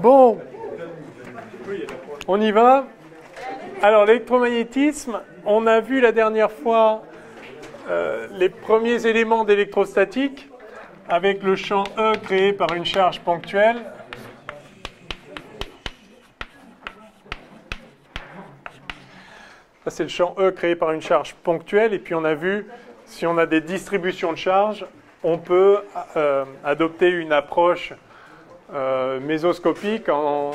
Bon, on y va. Alors, l'électromagnétisme, on a vu la dernière fois les premiers éléments d'électrostatique avec le champ E créé par une charge ponctuelle. Ça, c'est le champ E créé par une charge ponctuelle. Et puis, on a vu, si on a des distributions de charges, on peut adopter une approche mésoscopique en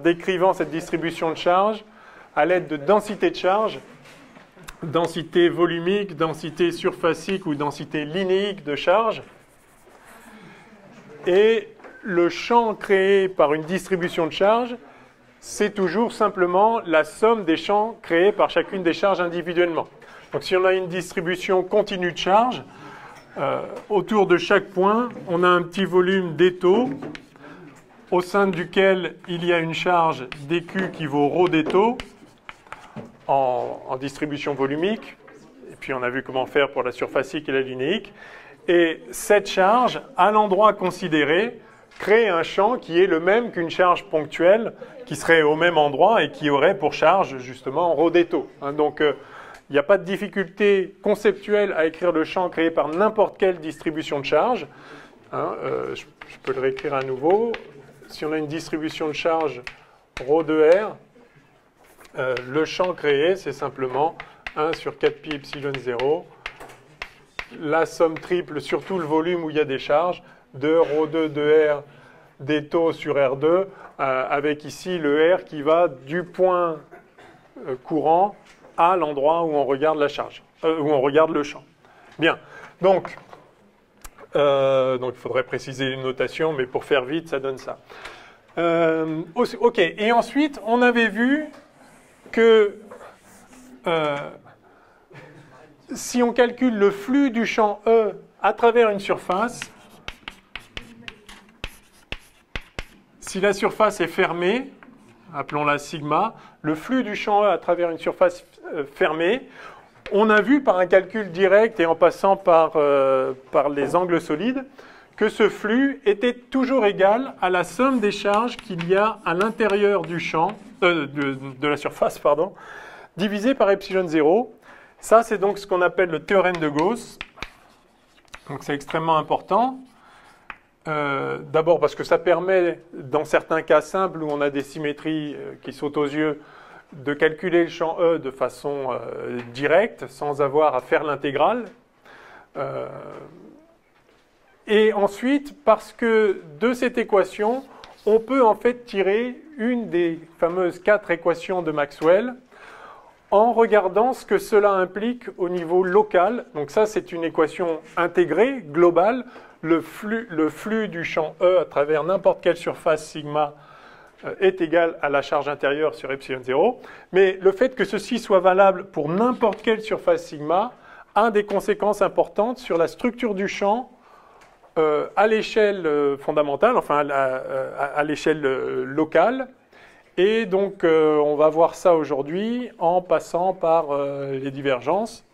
décrivant cette distribution de charge à l'aide de densité de charge, densité volumique, densité surfacique ou densité linéique de charge. Et le champ créé par une distribution de charge, c'est toujours simplement la somme des champs créés par chacune des charges individuellement. Donc si on a une distribution continue de charge, autour de chaque point, on a un petit volume d'étau au sein duquel il y a une charge dQ qui vaut ρ d'étau en distribution volumique. Et puis on a vu comment faire pour la surfacique et la linéique. Et cette charge, à l'endroit considéré, crée un champ qui est le même qu'une charge ponctuelle qui serait au même endroit et qui aurait pour charge justement ρ d'étau. Donc il n'y a pas de difficulté conceptuelle à écrire le champ créé par n'importe quelle distribution de charge. Je peux le réécrire à nouveau. Si on a une distribution de charge ρ de R, le champ créé, c'est simplement 1 sur 4pi epsilon 0, la somme triple sur tout le volume où il y a des charges, de ρ2 de R d'étau sur R2, avec ici le R qui va du point courant à l'endroit où on regarde la charge, où on regarde le champ. Bien, donc il faudrait préciser une notation, mais pour faire vite, ça donne ça. OK, et ensuite, on avait vu que si on calcule le flux du champ E à travers une surface, si la surface est fermée, appelons-la sigma, le flux du champ E à travers une surface fermée, on a vu par un calcul direct et en passant par les angles solides que ce flux était toujours égal à la somme des charges qu'il y a à l'intérieur du champ, de la surface, pardon, divisé par epsilon 0. Ça, c'est donc ce qu'on appelle le théorème de Gauss. Donc c'est extrêmement important. D'abord parce que ça permet, dans certains cas simples où on a des symétries qui sautent aux yeux, de calculer le champ E de façon directe, sans avoir à faire l'intégrale. Et ensuite, parce que de cette équation, on peut en fait tirer une des fameuses 4 équations de Maxwell en regardant ce que cela implique au niveau local. Donc ça, c'est une équation intégrée, globale. Le flux du champ E à travers n'importe quelle surface sigma est égal à la charge intérieure sur epsilon 0. Mais le fait que ceci soit valable pour n'importe quelle surface sigma a des conséquences importantes sur la structure du champ à l'échelle fondamentale, enfin à l'échelle locale. Et donc, on va voir ça aujourd'hui en passant par les divergences.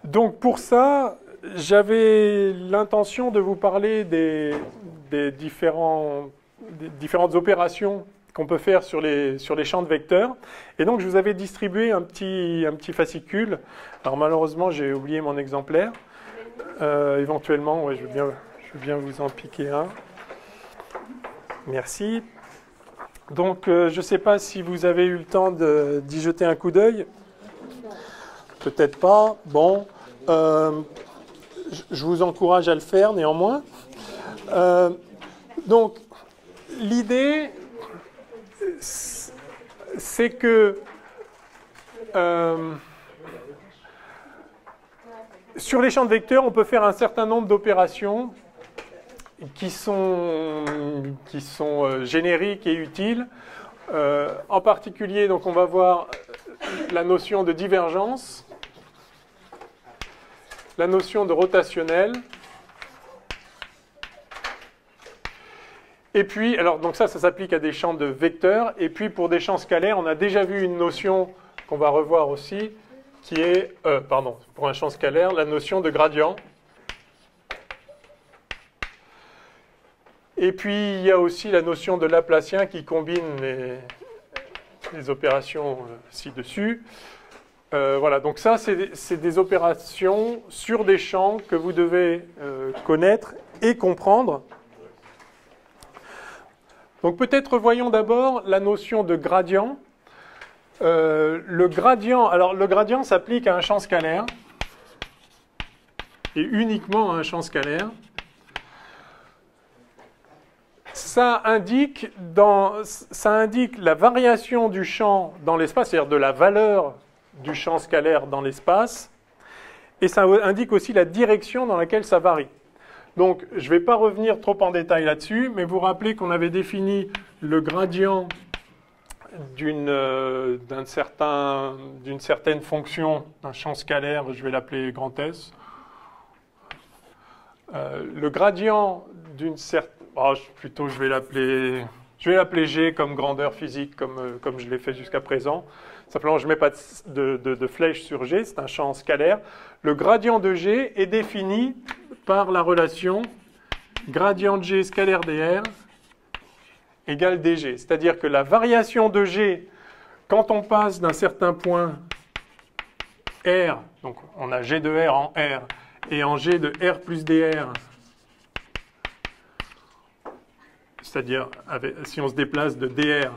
Donc, pour ça, j'avais l'intention de vous parler des différentes opérations qu'on peut faire sur les champs de vecteurs. Et donc, je vous avais distribué un petit fascicule. Alors, malheureusement, j'ai oublié mon exemplaire. Éventuellement, ouais, je veux bien vous en piquer un. Merci. Donc, je ne sais pas si vous avez eu le temps d'y jeter un coup d'œil. Peut-être pas. Bon, je vous encourage à le faire néanmoins. Donc, l'idée, c'est que sur les champs de vecteurs, on peut faire un certain nombre d'opérations qui sont génériques et utiles. En particulier, donc, on va voir la notion de divergence, la notion de rotationnel. Et puis, alors, donc ça s'applique à des champs de vecteurs. Et puis, pour des champs scalaires, on a déjà vu une notion qu'on va revoir aussi, qui est, pour un champ scalaire, la notion de gradient. Et puis, il y a aussi la notion de Laplacien qui combine les opérations ci-dessus. Voilà, donc ça, c'est des opérations sur des champs que vous devez connaître et comprendre. Donc peut-être voyons d'abord la notion de gradient. Le gradient s'applique à un champ scalaire, et uniquement à un champ scalaire. Ça indique la variation du champ dans l'espace, c'est-à-dire de la valeur du champ scalaire dans l'espace, et ça indique aussi la direction dans laquelle ça varie. Donc, je ne vais pas revenir trop en détail là-dessus, mais vous rappelez qu'on avait défini le gradient d'une certaine fonction, d'un champ scalaire, je vais l'appeler grand S. Le gradient d'une certaine... plutôt, je vais l'appeler G comme grandeur physique, comme je l'ai fait jusqu'à présent. Simplement, je ne mets pas de flèche sur G, c'est un champ scalaire. Le gradient de G est défini par la relation gradient de G scalaire dr égale dg. C'est-à-dire que la variation de G, quand on passe d'un certain point R, donc on a G de R en R, et en G de R plus dr, c'est-à-dire si on se déplace de dr,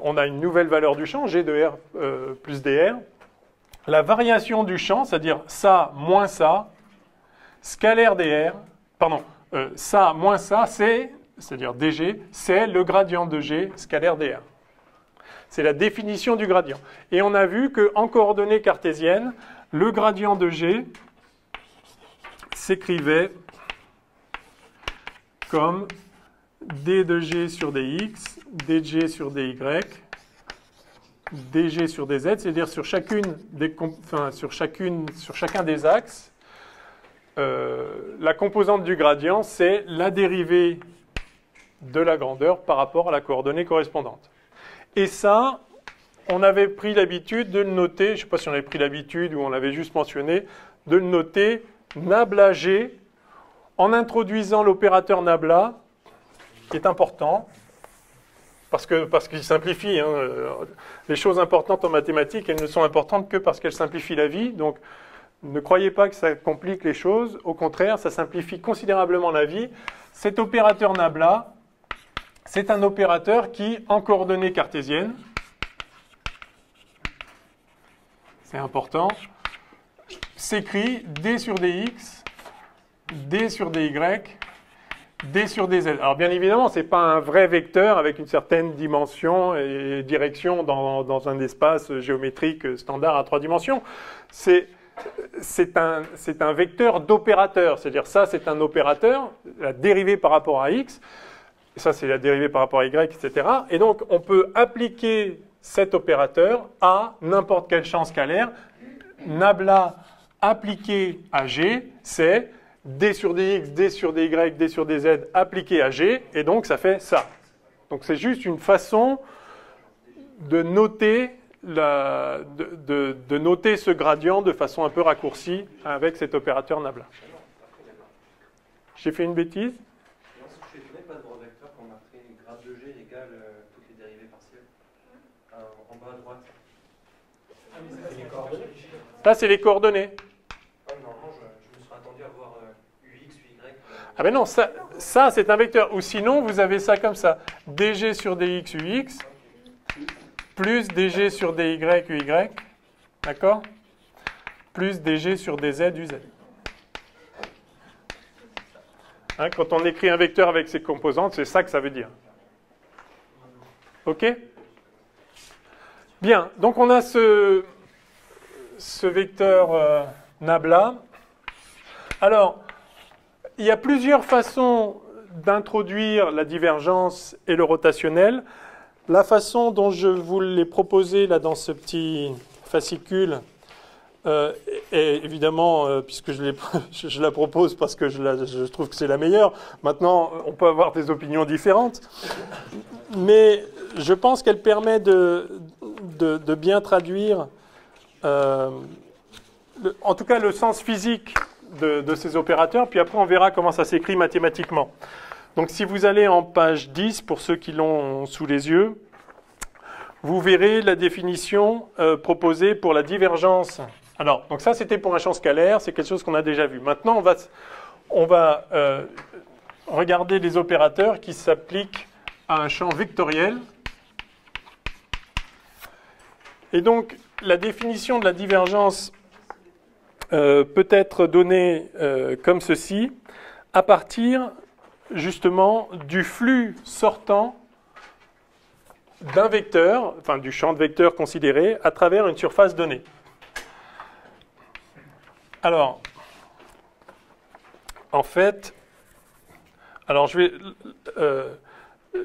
on a une nouvelle valeur du champ, G de R plus dr. La variation du champ, c'est-à-dire ça moins ça, scalaire dr, pardon, ça moins ça, c'est-à-dire dg, c'est le gradient de G scalaire dr. C'est la définition du gradient. Et on a vu qu'en coordonnées cartésiennes, le gradient de G s'écrivait comme d de G sur dx, dg sur dy, dg sur dz, c'est-à-dire sur chacun des axes, la composante du gradient, c'est la dérivée de la grandeur par rapport à la coordonnée correspondante. Et ça, on avait pris l'habitude de le noter, je ne sais pas si on avait pris l'habitude ou on l'avait juste mentionné, de le noter nabla G en introduisant l'opérateur nabla, qui est important, parce qu'il simplifie. Les choses importantes en mathématiques, elles ne sont importantes que parce qu'elles simplifient la vie. Donc, ne croyez pas que ça complique les choses. Au contraire, ça simplifie considérablement la vie. Cet opérateur nabla, c'est un opérateur qui, en coordonnées cartésiennes, c'est important, s'écrit d sur dx, d sur dy, d sur dz. Alors bien évidemment, ce n'est pas un vrai vecteur avec une certaine dimension et direction dans un espace géométrique standard à 3 dimensions. C'est un vecteur d'opérateur, c'est-à-dire ça c'est un opérateur, la dérivée par rapport à x, et ça c'est la dérivée par rapport à y, etc. Et donc on peut appliquer cet opérateur à n'importe quel champ scalaire. Nabla appliqué à G, c'est d sur dx, d sur dy, d sur dz appliqué à G, et donc ça fait ça. Donc c'est juste une façon de noter, de noter ce gradient de façon un peu raccourcie avec cet opérateur nabla. J'ai fait une bêtise? Je ne pas de droit vecteur quand on a pris grade de G égale toutes les dérivées partielles en bas à droite. Là, c'est les coordonnées. Normalement, je me serais attendu à voir UX, UY. Ah ben non, ça c'est un vecteur. Ou sinon, vous avez ça comme ça. dg sur dx, ux, plus dg sur dy, uy, d'accord? Plus dg sur dz, uz. Hein, quand on écrit un vecteur avec ses composantes, c'est ça que ça veut dire. OK? Bien, donc on a ce vecteur nabla. Alors, il y a plusieurs façons d'introduire la divergence et le rotationnel. La façon dont je vous l'ai proposé là dans ce petit fascicule est évidemment, puisque je la propose parce que je trouve que c'est la meilleure. Maintenant, on peut avoir des opinions différentes, mais je pense qu'elle permet de bien traduire, en tout cas, le sens physique de ces opérateurs, puis après on verra comment ça s'écrit mathématiquement. Donc si vous allez en page 10, pour ceux qui l'ont sous les yeux, vous verrez la définition proposée pour la divergence. Alors, donc ça c'était pour un champ scalaire, c'est quelque chose qu'on a déjà vu. Maintenant, on va regarder les opérateurs qui s'appliquent à un champ vectoriel. Et donc, la définition de la divergence peut être donnée comme ceci, à partir justement du flux sortant d'un vecteur, enfin du champ de vecteurs considéré, à travers une surface donnée. Alors, en fait,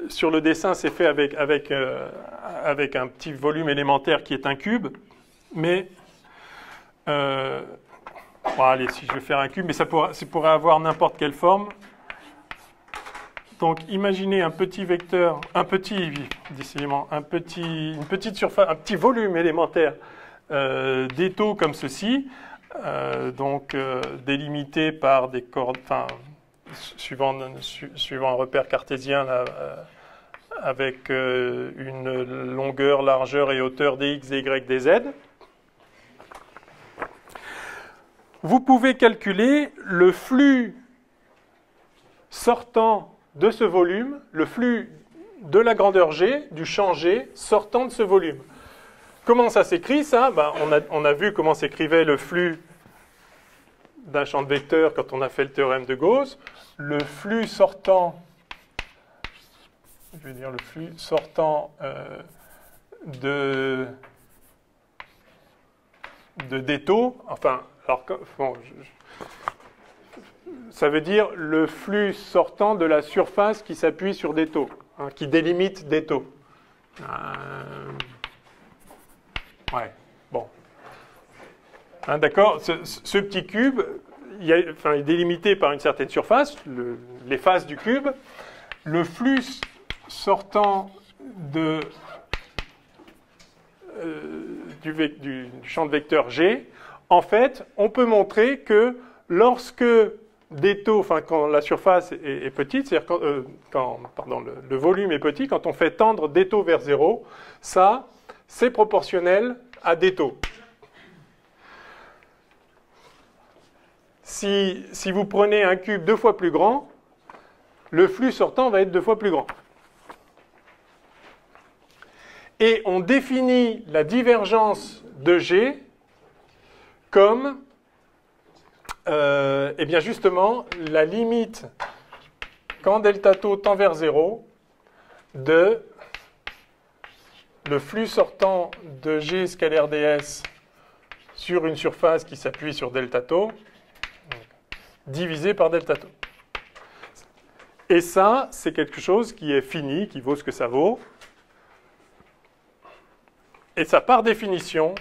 sur le dessin, c'est fait avec un petit volume élémentaire qui est un cube, mais bon, allez, si je vais faire un cube, mais ça pourrait avoir n'importe quelle forme. Donc, imaginez un petit vecteur, décidément, une petite surface, un petit volume élémentaire d'étau comme ceci, délimité par des coordonnées, enfin, suivant un repère cartésien là, avec une longueur, largeur et hauteur dx, dy, dz. Vous pouvez calculer le flux sortant de ce volume, le flux de la grandeur g, du champ g, sortant de ce volume. Comment ça s'écrit, ça? On a vu comment s'écrivait le flux d'un champ de vecteurs quand on a fait le théorème de Gauss. Le flux sortant, je vais dire le flux sortant d'étau, enfin, alors, bon, ça veut dire le flux sortant de la surface qui s'appuie sur des taux, hein, qui délimite des taux. Ouais, bon. Hein, d'accord, ce petit cube, il est délimité par une certaine surface, les faces du cube. Le flux sortant du champ de vecteur G, en fait, on peut montrer que lorsque des taux, enfin quand la surface est petite, c'est-à-dire quand le volume est petit, quand on fait tendre des taux vers 0, ça, c'est proportionnel à des taux. Si vous prenez un cube 2 fois plus grand, le flux sortant va être 2 fois plus grand. Et on définit la divergence de G comme, eh bien justement, la limite quand delta taux tend vers 0 de le flux sortant de G scalaire ds sur une surface qui s'appuie sur delta taux divisé par delta taux. Et ça, c'est quelque chose qui est fini, qui vaut ce que ça vaut. Et ça, par définition,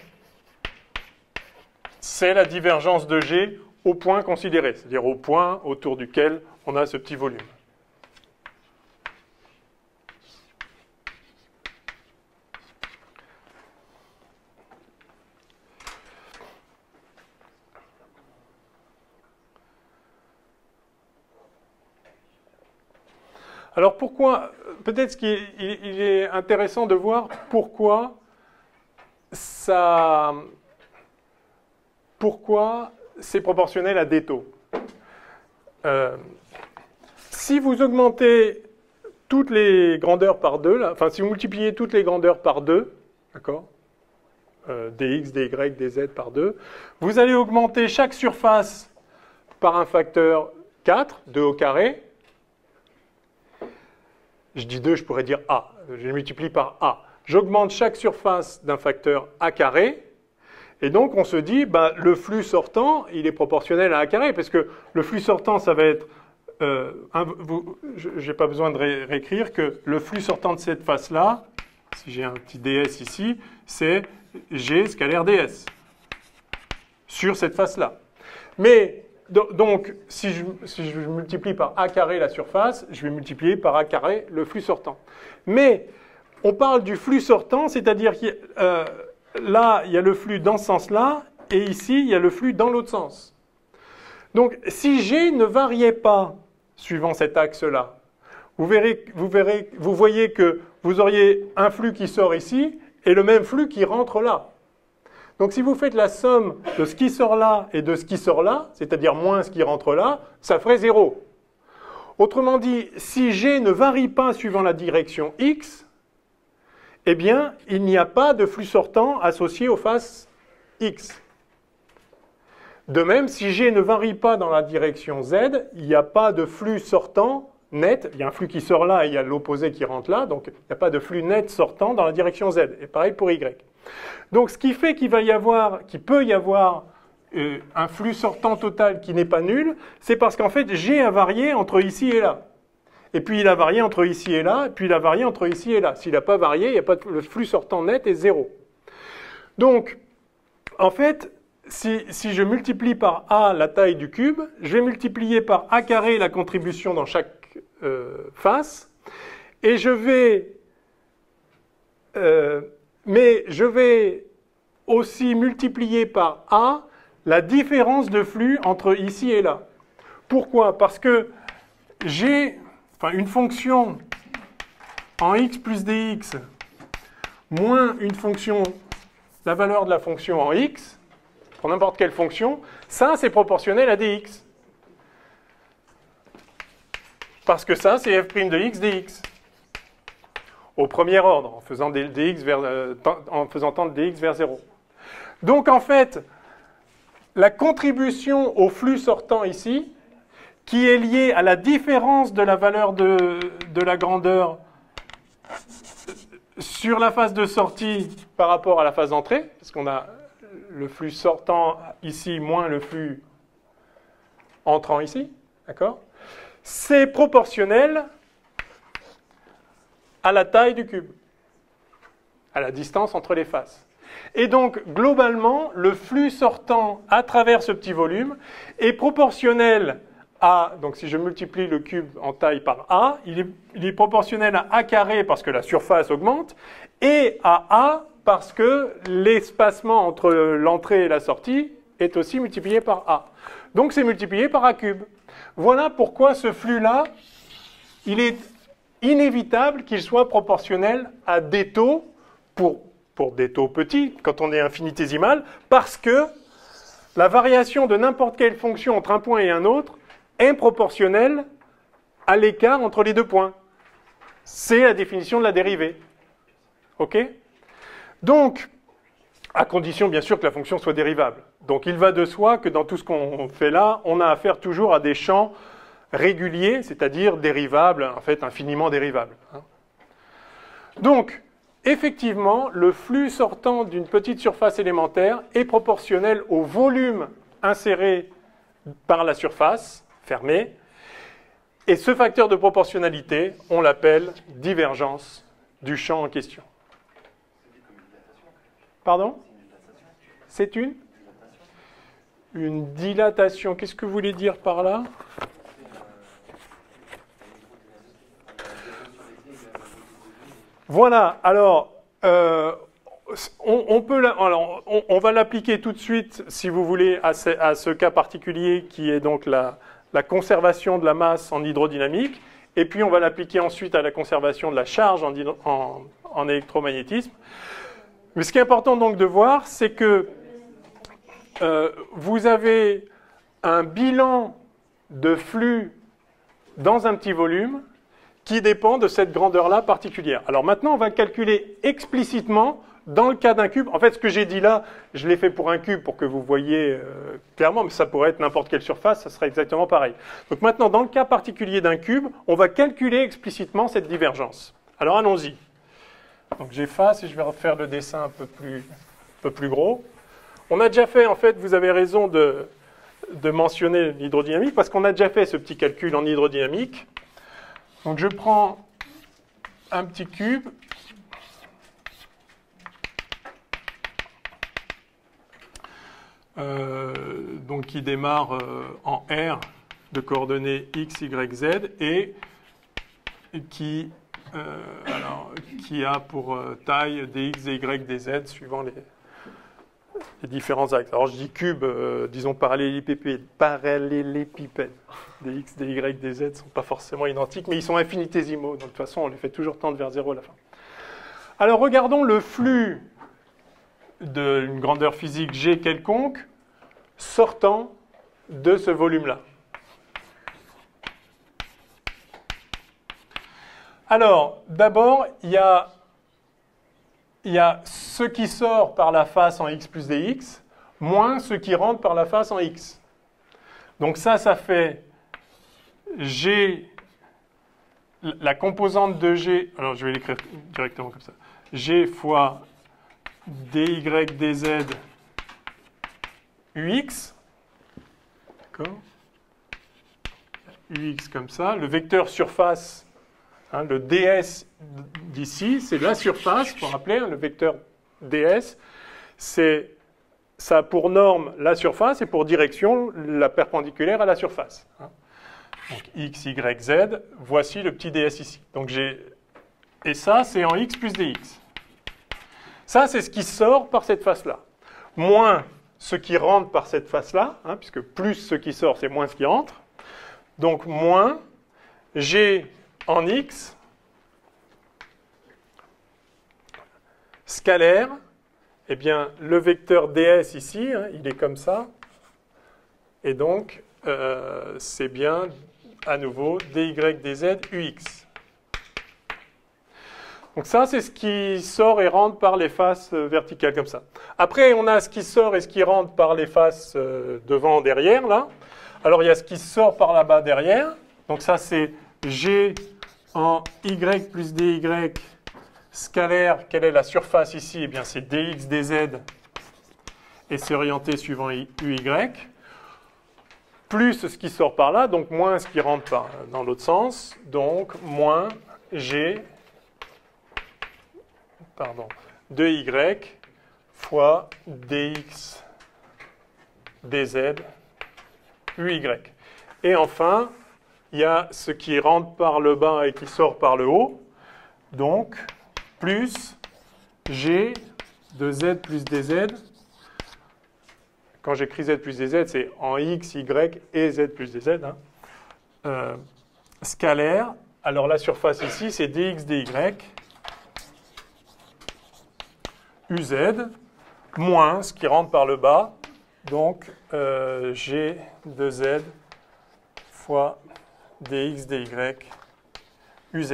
c'est la divergence de G au point considéré, c'est-à-dire au point autour duquel on a ce petit volume. Alors pourquoi, peut-être qu'il est intéressant de voir pourquoi c'est proportionnel à des taux. Si vous augmentez toutes les grandeurs par 2, là, enfin si vous multipliez toutes les grandeurs par 2, d'accord, dx, dy, dz par 2, vous allez augmenter chaque surface par un facteur 4, 2 au carré. Je dis 2, je pourrais dire a. Je multiplie par a. J'augmente chaque surface d'un facteur a carré. Et donc, on se dit, le flux sortant, il est proportionnel à a carré. Parce que le flux sortant, ça va être... je n'ai pas besoin de réécrire que le flux sortant de cette face-là, si j'ai un petit ds ici, c'est g scalaire ds sur cette face-là. Mais... Donc, si je multiplie par a carré la surface, je vais multiplier par a carré le flux sortant. Mais on parle du flux sortant, c'est-à-dire que là, il y a le flux dans ce sens-là, et ici, il y a le flux dans l'autre sens. Donc, si G ne variait pas suivant cet axe-là, vous voyez que vous auriez un flux qui sort ici et le même flux qui rentre là. Donc si vous faites la somme de ce qui sort là et de ce qui sort là, c'est-à-dire moins ce qui rentre là, ça ferait 0. Autrement dit, si G ne varie pas suivant la direction X, eh bien, il n'y a pas de flux sortant associé aux faces X. De même, si G ne varie pas dans la direction Z, il n'y a pas de flux sortant net. Il y a un flux qui sort là et il y a l'opposé qui rentre là, donc il n'y a pas de flux net sortant dans la direction Z. Et pareil pour Y. Donc, ce qui fait qu'il peut y avoir un flux sortant total qui n'est pas nul, c'est parce qu'en fait, G a varié entre ici et là. Et puis, il a varié entre ici et là, et puis il a varié entre ici et là. S'il n'a pas varié, il n'y a pas le flux sortant net est 0. Donc, en fait, si je multiplie par A la taille du cube, je vais multiplier par A carré la contribution dans chaque face, et mais je vais aussi multiplier par A la différence de flux entre ici et là. Pourquoi? Parce que j'ai une fonction en x plus dx moins une fonction, la valeur de la fonction en x, pour n'importe quelle fonction, ça c'est proportionnel à dx. Parce que ça c'est f' de x dx. Au premier ordre, en faisant tendre dx vers 0. Donc en fait, la contribution au flux sortant ici, qui est liée à la différence de la valeur de la grandeur sur la phase de sortie par rapport à la phase d'entrée, parce qu'on a le flux sortant ici moins le flux entrant ici, d'accord? C'est proportionnel à la taille du cube, à la distance entre les faces. Et donc, globalement, le flux sortant à travers ce petit volume est proportionnel à, donc si je multiplie le cube en taille par A, il est proportionnel à A carré parce que la surface augmente, et à A parce que l'espacement entre l'entrée et la sortie est aussi multiplié par A. Donc c'est multiplié par A cube. Voilà pourquoi ce flux-là, il est inévitable qu'il soit proportionnel à des taux, pour des taux petits, quand on est infinitésimal, parce que la variation de n'importe quelle fonction entre un point et un autre est proportionnelle à l'écart entre les deux points. C'est la définition de la dérivée. OK? Donc, à condition bien sûr que la fonction soit dérivable. Donc il va de soi que dans tout ce qu'on fait là, on a affaire toujours à des champs réguliers, c'est-à-dire dérivables, en fait infiniment dérivables. Donc, effectivement, le flux sortant d'une petite surface élémentaire est proportionnel au volume inséré par la surface fermée. Et ce facteur de proportionnalité, on l'appelle divergence du champ en question. Pardon? C'est une dilatation. Qu'est-ce que vous voulez dire par là? Voilà, alors, on va l'appliquer tout de suite, si vous voulez, à ce cas particulier qui est donc la conservation de la masse en hydrodynamique, et puis on va l'appliquer ensuite à la conservation de la charge en électromagnétisme. Mais ce qui est important donc de voir, c'est que vous avez un bilan de flux dans un petit volume qui dépend de cette grandeur-là particulière. Alors maintenant, on va calculer explicitement dans le cas d'un cube. En fait, ce que j'ai dit là, je l'ai fait pour un cube pour que vous voyez clairement, mais ça pourrait être n'importe quelle surface, ça serait exactement pareil. Donc maintenant, dans le cas particulier d'un cube, on va calculer explicitement cette divergence. Alors allons-y. Donc j'efface et je vais refaire le dessin un peu plus gros. On a déjà fait, en fait, vous avez raison de mentionner l'hydrodynamique, parce qu'on a déjà fait ce petit calcul en hydrodynamique. Donc je prends un petit cube. Donc qui démarre en R de coordonnées x, y, z et qui a pour taille dx, dy, dz suivant les différents axes. Alors je dis cube, disons parallélépipèdes. Des x, des y, des z ne sont pas forcément identiques, mais ils sont infinitésimaux. Donc de toute façon, on les fait toujours tendre vers 0 à la fin. Alors regardons le flux d'une grandeur physique G quelconque sortant de ce volume-là. Alors, d'abord, il y a ce qui sort par la face en x plus dx, moins ce qui rentre par la face en x. Donc ça fait G, la composante de G, alors je vais l'écrire directement comme ça, G fois dy dz ux, d'accord, ux comme ça, le vecteur surface, hein, le ds d'ici, c'est la surface, il faut rappeler, hein, le vecteur ds, ça a pour norme la surface et pour direction la perpendiculaire à la surface. Hein. Donc x, y, z, voici le petit ds ici. Donc et ça, c'est en x plus dx. Ça, c'est ce qui sort par cette face-là. Moins ce qui rentre par cette face-là, hein, puisque plus ce qui sort, c'est moins ce qui rentre. Donc moins g en x scalaire, eh bien, le vecteur ds ici, hein, il est comme ça. Et donc, c'est bien, à nouveau, dy dz ux. Donc ça, c'est ce qui sort et rentre par les faces verticales, comme ça. Après, on a ce qui sort et ce qui rentre par les faces devant, derrière, là. Alors, il y a ce qui sort par là-bas, derrière. Donc ça, c'est g en y plus dy scalaire. Quelle est la surface ici? Eh bien, c'est dx dz et c'est orienté suivant uy, plus ce qui sort par là, donc moins ce qui rentre dans l'autre sens, donc moins g de y fois dx dz uy. Et enfin, il y a ce qui rentre par le bas et qui sort par le haut, donc plus g de z plus dz. Quand j'écris z plus dz, c'est en x, y et z plus dz. Hein. Scalaire. Alors la surface ici, c'est dx dy uz moins ce qui rentre par le bas, donc g de z fois dx dy uz.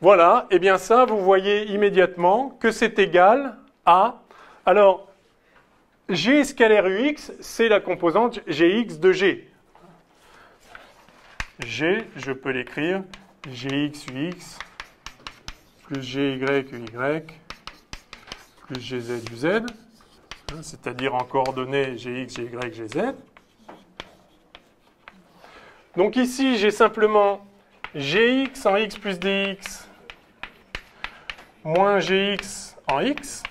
Voilà, et bien ça, vous voyez immédiatement que c'est égal à... Alors, g scalaire ux, c'est la composante gx de g. G, je peux l'écrire, gx ux plus gy uy plus gz uz, c'est-à-dire en coordonnées gx, gy, gz. Donc ici, j'ai simplement gx en x plus dx moins gx en x.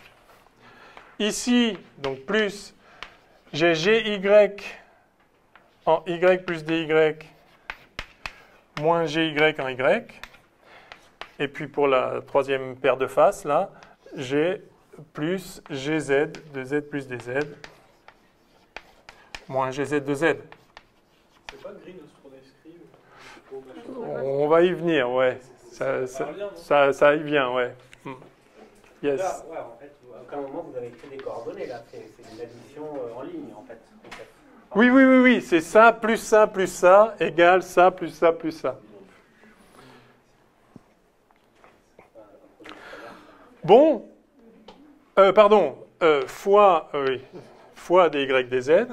Ici, donc plus, j'ai gy en y plus dy moins gy en y. Et puis pour la troisième paire de faces, là, j'ai plus gz de z plus dz moins gz de z. C'est pas gris notre On va y venir, ouais. Ça y vient, ouais. Yes. Là, ouais, en fait, à aucun moment vous avez écrit des coordonnées, là. C'est une addition en ligne, en fait. Oui, c'est ça, plus ça, égale ça, plus ça, plus ça. Bon, fois dy dz,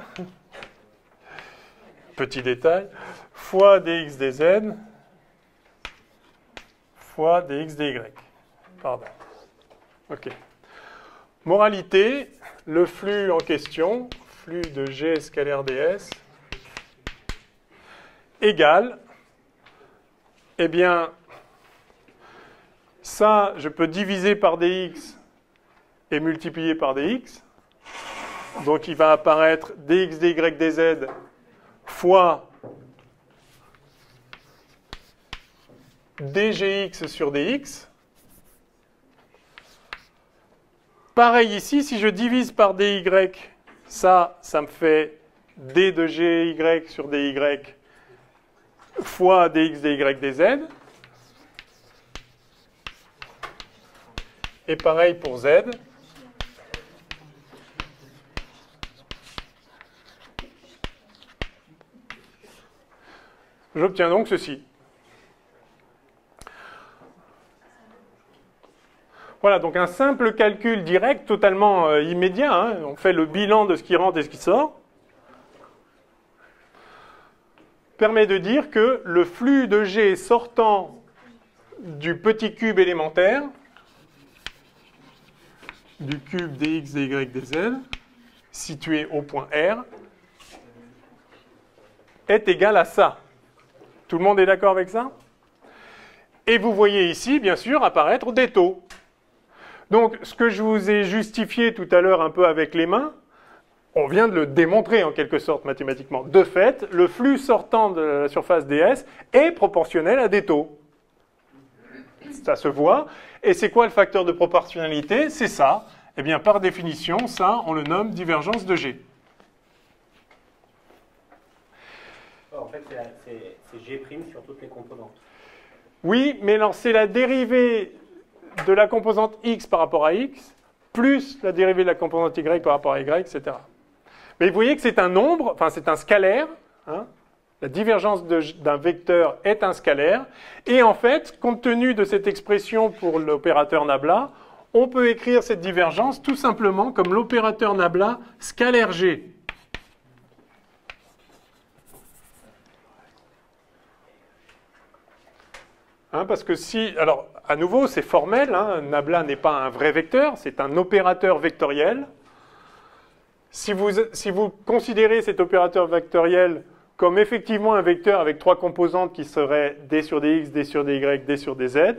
petit détail, fois dx dz, fois dx dy. Pardon. OK. Moralité, le flux en question, flux de G scalaire ds, égale, eh bien, ça, je peux diviser par dx et multiplier par dx. Donc, il va apparaître dx dy dz fois dgx sur dx. Pareil ici, si je divise par dy, ça me fait d de gy sur dy fois dx, dy, dz. Et pareil pour z. J'obtiens donc ceci. Voilà, donc un simple calcul direct, totalement immédiat. Hein. On fait le bilan de ce qui rentre et ce qui sort. Permet de dire que le flux de G sortant du petit cube élémentaire, du cube dx, dy, dz, situé au point R, est égal à ça. Tout le monde est d'accord avec ça? Et vous voyez ici, bien sûr, apparaître des taux. Donc, ce que je vous ai justifié tout à l'heure un peu avec les mains, on vient de le démontrer en quelque sorte mathématiquement. De fait, le flux sortant de la surface ds est proportionnel à des taux. Ça se voit. Et c'est quoi le facteur de proportionnalité? C'est ça. Eh bien, par définition, ça, on le nomme divergence de G. En fait, c'est G' sur toutes les composantes. Oui, mais alors c'est la dérivée de la composante x par rapport à x, plus la dérivée de la composante y par rapport à y, etc. Mais vous voyez que c'est un nombre, enfin c'est un scalaire. Hein. La divergence d'un vecteur est un scalaire. Et en fait, compte tenu de cette expression pour l'opérateur nabla, on peut écrire cette divergence tout simplement comme l'opérateur nabla scalaire G. Hein, parce que si, alors à nouveau c'est formel, hein, nabla n'est pas un vrai vecteur, c'est un opérateur vectoriel. Si vous considérez cet opérateur vectoriel comme effectivement un vecteur avec trois composantes qui seraient d sur dx, d sur dy, d sur dz,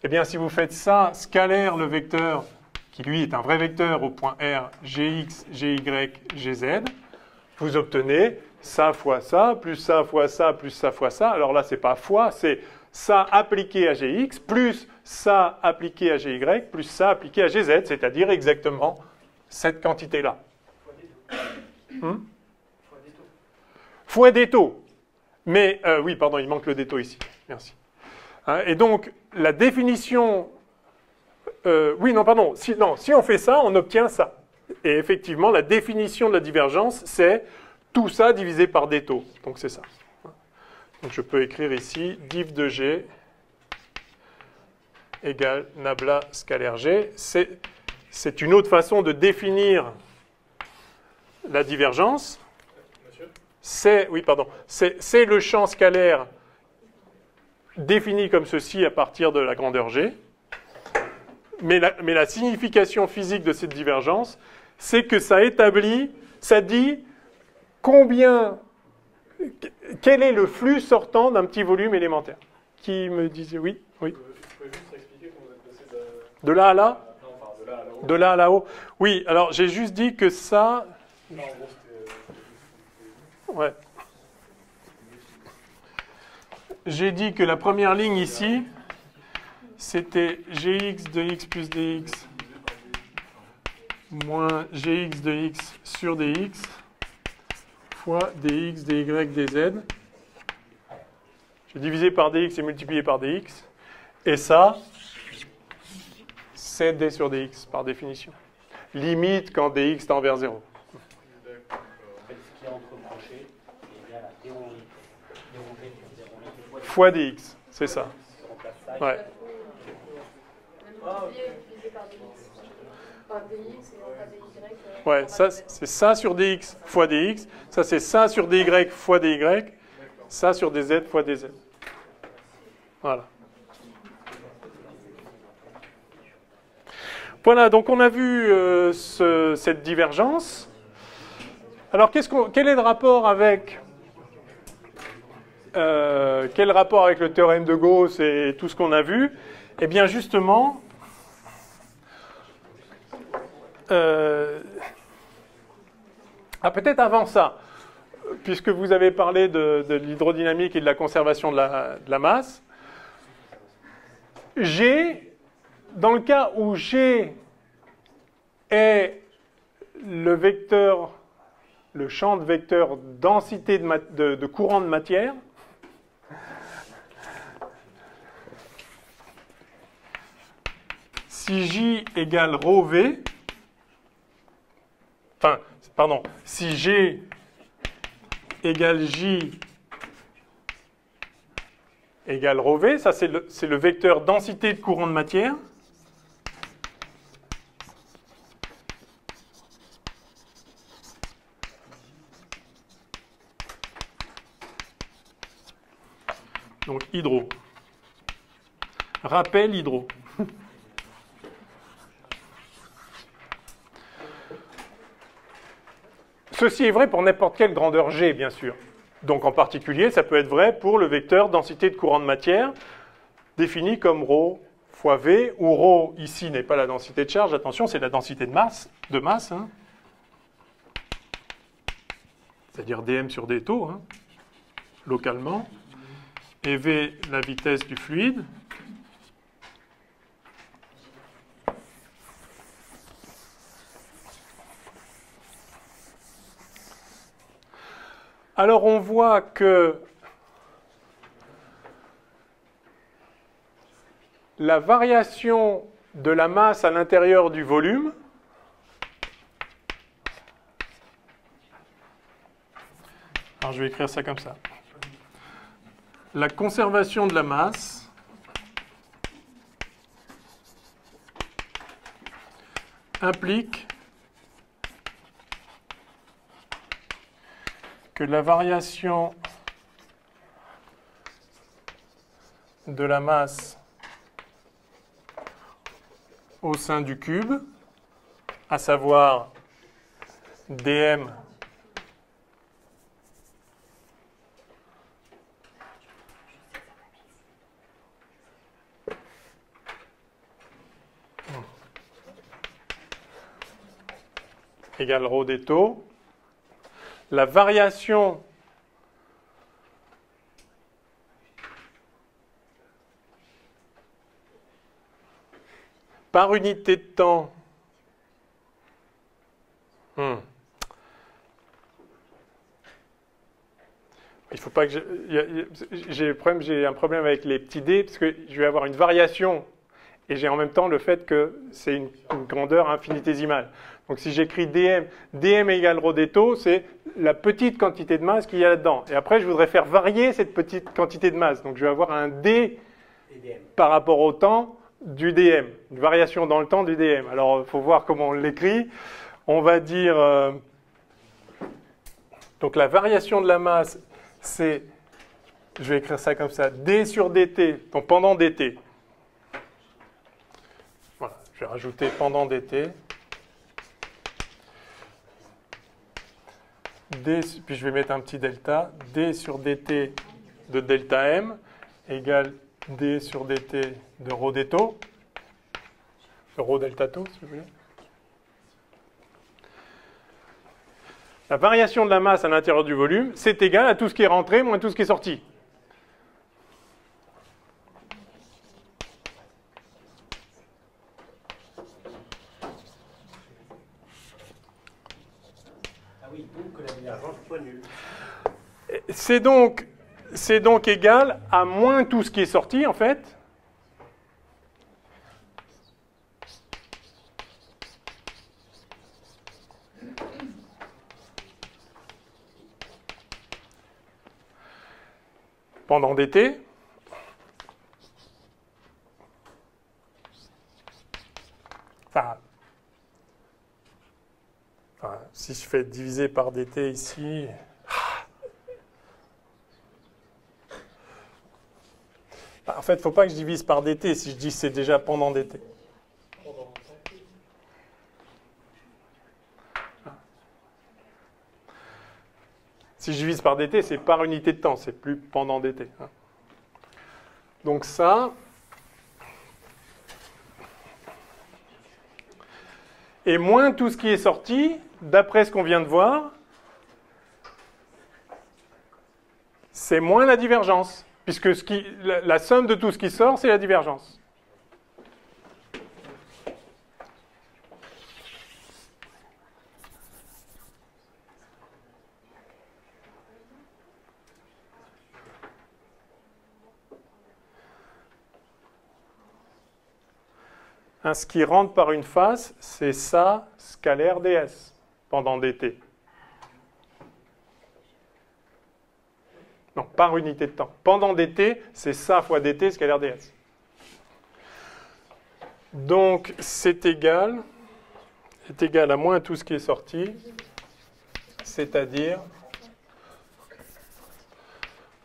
eh bien si vous faites ça, scalaire le vecteur, qui lui est un vrai vecteur au point R, gx, gy, gz, vous obtenez ça fois ça, plus ça fois ça, plus ça fois ça. Alors là, c'est pas fois, c'est ça appliqué à gx, plus ça appliqué à gy, plus ça appliqué à gz, c'est-à-dire exactement cette quantité-là. Fois des taux. Mais, oui, pardon, il manque le des taux ici. Merci. Hein, et donc, la définition... oui, non, pardon. Si on fait ça, on obtient ça. Et effectivement, la définition de la divergence, c'est tout ça divisé par des taux. Donc, c'est ça. Donc, je peux écrire ici div de G égale nabla scalaire G. C'est une autre façon de définir la divergence. C'est le champ scalaire défini comme ceci à partir de la grandeur G. Mais la signification physique de cette divergence, c'est que ça établit, ça dit quel est le flux sortant d'un petit volume élémentaire. Qui me disait oui? Oui. Tu peux juste expliquer comment vous êtes passé de là à là? Non, enfin, de là à là-haut. De là à là-haut. Oui, alors j'ai juste dit que ça... Non, en gros, c'était... Ouais. J'ai dit que la première ligne ici, c'était gx de x plus dx moins gx de x sur dx fois dx, dy, dz. J'ai divisé par dx et multiplié par dx. Et ça, c'est d sur dx par définition. Limite quand dx tend vers 0. En fait, ce qui est entre crochets est égal à d fois dx, c'est ça. Ouais. Ouais, ça, c'est ça sur dx fois dx. Ça, c'est ça sur dy fois dy. Ça sur dz fois dz. Voilà. Voilà, donc on a vu cette divergence. Alors, quel est le rapport avec... quel rapport avec le théorème de Gauss et tout ce qu'on a vu? Eh bien, justement... peut-être avant ça, puisque vous avez parlé de l'hydrodynamique et de la conservation de la masse, G, dans le cas où G est le champ de vecteur densité de courant de matière si J égale ρ V, enfin, pardon, si G égale J égale ρ V, ça c'est le vecteur densité de courant de matière. Donc hydro. Rappel hydro. Ceci est vrai pour n'importe quelle grandeur G, bien sûr. Donc en particulier, ça peut être vrai pour le vecteur densité de courant de matière, défini comme ρ fois V, où ρ ici n'est pas la densité de charge, attention, c'est la densité de masse, hein. C'est-à-dire dm sur d taux, hein, localement, et V la vitesse du fluide. Alors on voit que la variation de la masse à l'intérieur du volume alors je vais écrire ça comme ça. La conservation de la masse implique que la variation de la masse au sein du cube, à savoir dm égale ρ des taux, la variation par unité de temps il faut pas que j'ai un problème avec les petits d parce que je vais avoir une variation et j'ai en même temps le fait que c'est une grandeur infinitésimale. Donc si j'écris dm égale ρ des taux, c'est la petite quantité de masse qu'il y a là-dedans. Et après, je voudrais faire varier cette petite quantité de masse. Donc je vais avoir un d par rapport au temps du dm, une variation dans le temps du dm. Alors il faut voir comment on l'écrit. On va dire, donc la variation de la masse, c'est, je vais écrire ça comme ça, d sur dt, donc pendant dt. Voilà, je vais rajouter pendant dt. D, puis je vais mettre un petit delta, d sur dt de delta m égale d sur dt de ρ des taux, de ρ delta taux, si vous voulez. La variation de la masse à l'intérieur du volume, c'est égal à tout ce qui est rentré moins tout ce qui est sorti. C'est donc égal à moins tout ce qui est sorti, en fait. Pendant dt. Enfin, si je fais diviser par dt ici... En fait, il ne faut pas que je divise par dt si je dis que c'est déjà pendant dt. Si je divise par dt, c'est par unité de temps, c'est plus pendant dt. Donc ça... Et moins tout ce qui est sorti, d'après ce qu'on vient de voir, c'est moins la divergence. Puisque la somme de tout ce qui sort, c'est la divergence. Ce qui rentre par une face, c'est ça, scalaire ds, pendant dt. Non, par unité de temps. Pendant dt, c'est ça fois dt, scalaire ds. Donc, c'est égal à moins tout ce qui est sorti, c'est-à-dire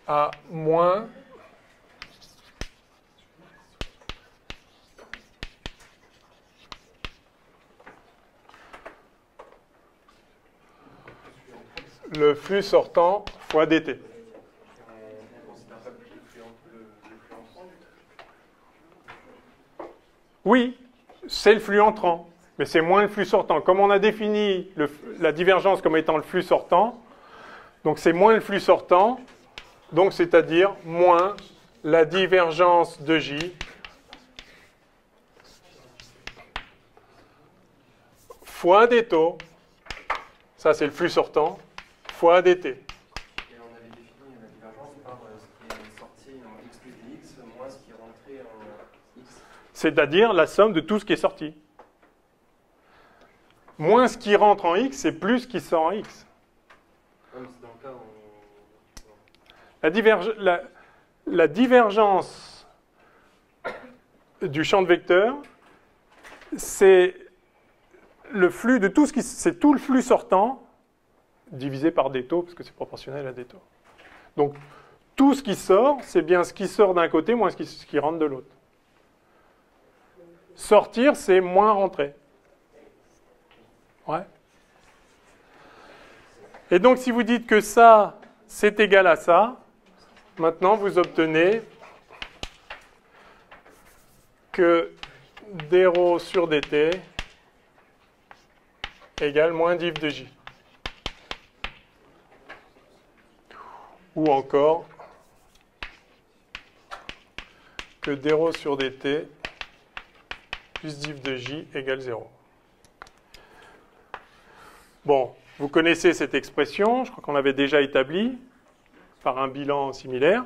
à moins le flux sortant fois dt. Oui, c'est le flux entrant, mais c'est moins le flux sortant. Comme on a défini la divergence comme étant le flux sortant, donc c'est moins le flux sortant, donc c'est-à-dire moins la divergence de J fois des taux, ça c'est le flux sortant, fois dt. Et on avait défini la divergence par ce qui est sorti en x plus dx moins ce qui est rentré en x. C'est-à-dire la somme de tout ce qui est sorti. Moins ce qui rentre en x, c'est plus ce qui sort en x. Même si dans le cas où La divergence du champ de vecteur, c'est le flux de tout ce qui, c'est tout le flux sortant divisé par des taux, parce que c'est proportionnel à des taux. Donc, tout ce qui sort, c'est bien ce qui sort d'un côté moins ce qui rentre de l'autre. Sortir, c'est moins rentrer. Ouais. Et donc, si vous dites que ça, c'est égal à ça, maintenant, vous obtenez que d sur dt égale moins div de j. Ou encore que d sur dt plus div de j égale 0. Bon, vous connaissez cette expression, je crois qu'on l'avait déjà établie par un bilan similaire.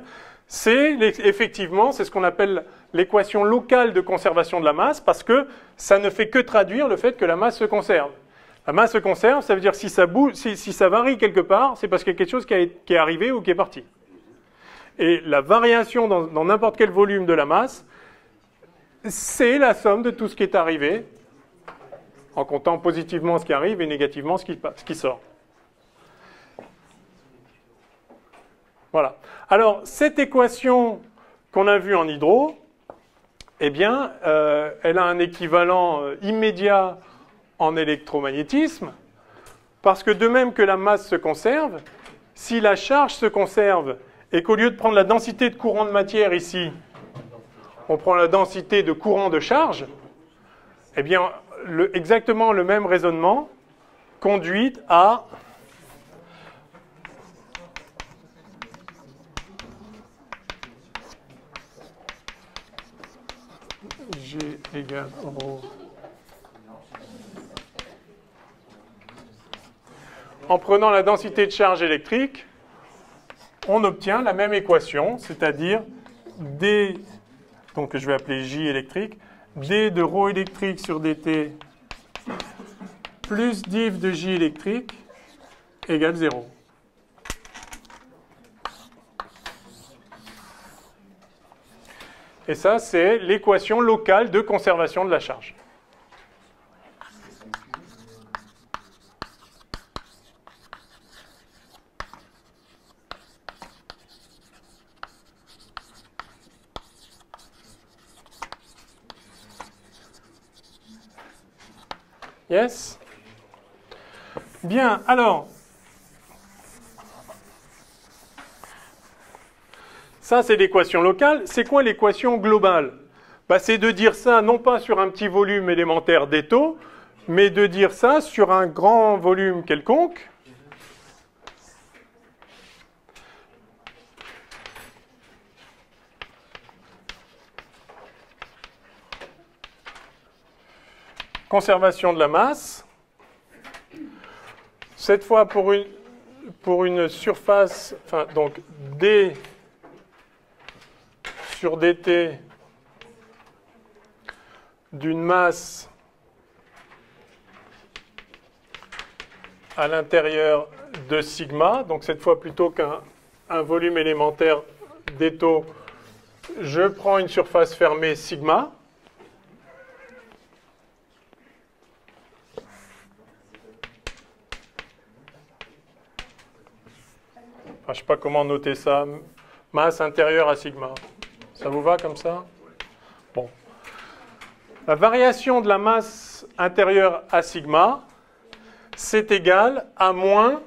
Effectivement, c'est ce qu'on appelle l'équation locale de conservation de la masse, parce que ça ne fait que traduire le fait que la masse se conserve. La masse se conserve, ça veut dire si ça bouge, si ça varie quelque part, c'est parce qu'il y a quelque chose qui est arrivé ou qui est parti. Et la variation dans n'importe quel volume de la masse, c'est la somme de tout ce qui est arrivé, en comptant positivement ce qui arrive et négativement ce qui sort. Voilà. Alors, cette équation qu'on a vue en hydro, eh bien, elle a un équivalent immédiat en électromagnétisme, parce que de même que la masse se conserve, si la charge se conserve et qu'au lieu de prendre la densité de courant de matière ici, on prend la densité de courant de charge, eh bien, exactement le même raisonnement conduit à G égale ρ. En prenant la densité de charge électrique, on obtient la même équation, c'est-à-dire D, donc que je vais appeler J électrique, D de ρ électrique sur dt plus div de J électrique égale 0. Et ça, c'est l'équation locale de conservation de la charge. Yes? Bien, alors, ça c'est l'équation locale. C'est quoi l'équation globale? C'est de dire ça non pas sur un petit volume élémentaire des taux, mais de dire ça sur un grand volume quelconque. Conservation de la masse. Cette fois pour une surface, enfin donc D sur dt d'une masse à l'intérieur de sigma, donc cette fois plutôt qu'un volume élémentaire d'étau, je prends une surface fermée sigma. Enfin, je ne sais pas comment noter ça. Masse intérieure à sigma. Ça vous va comme ça? Bon. La variation de la masse intérieure à sigma, c'est égal à moins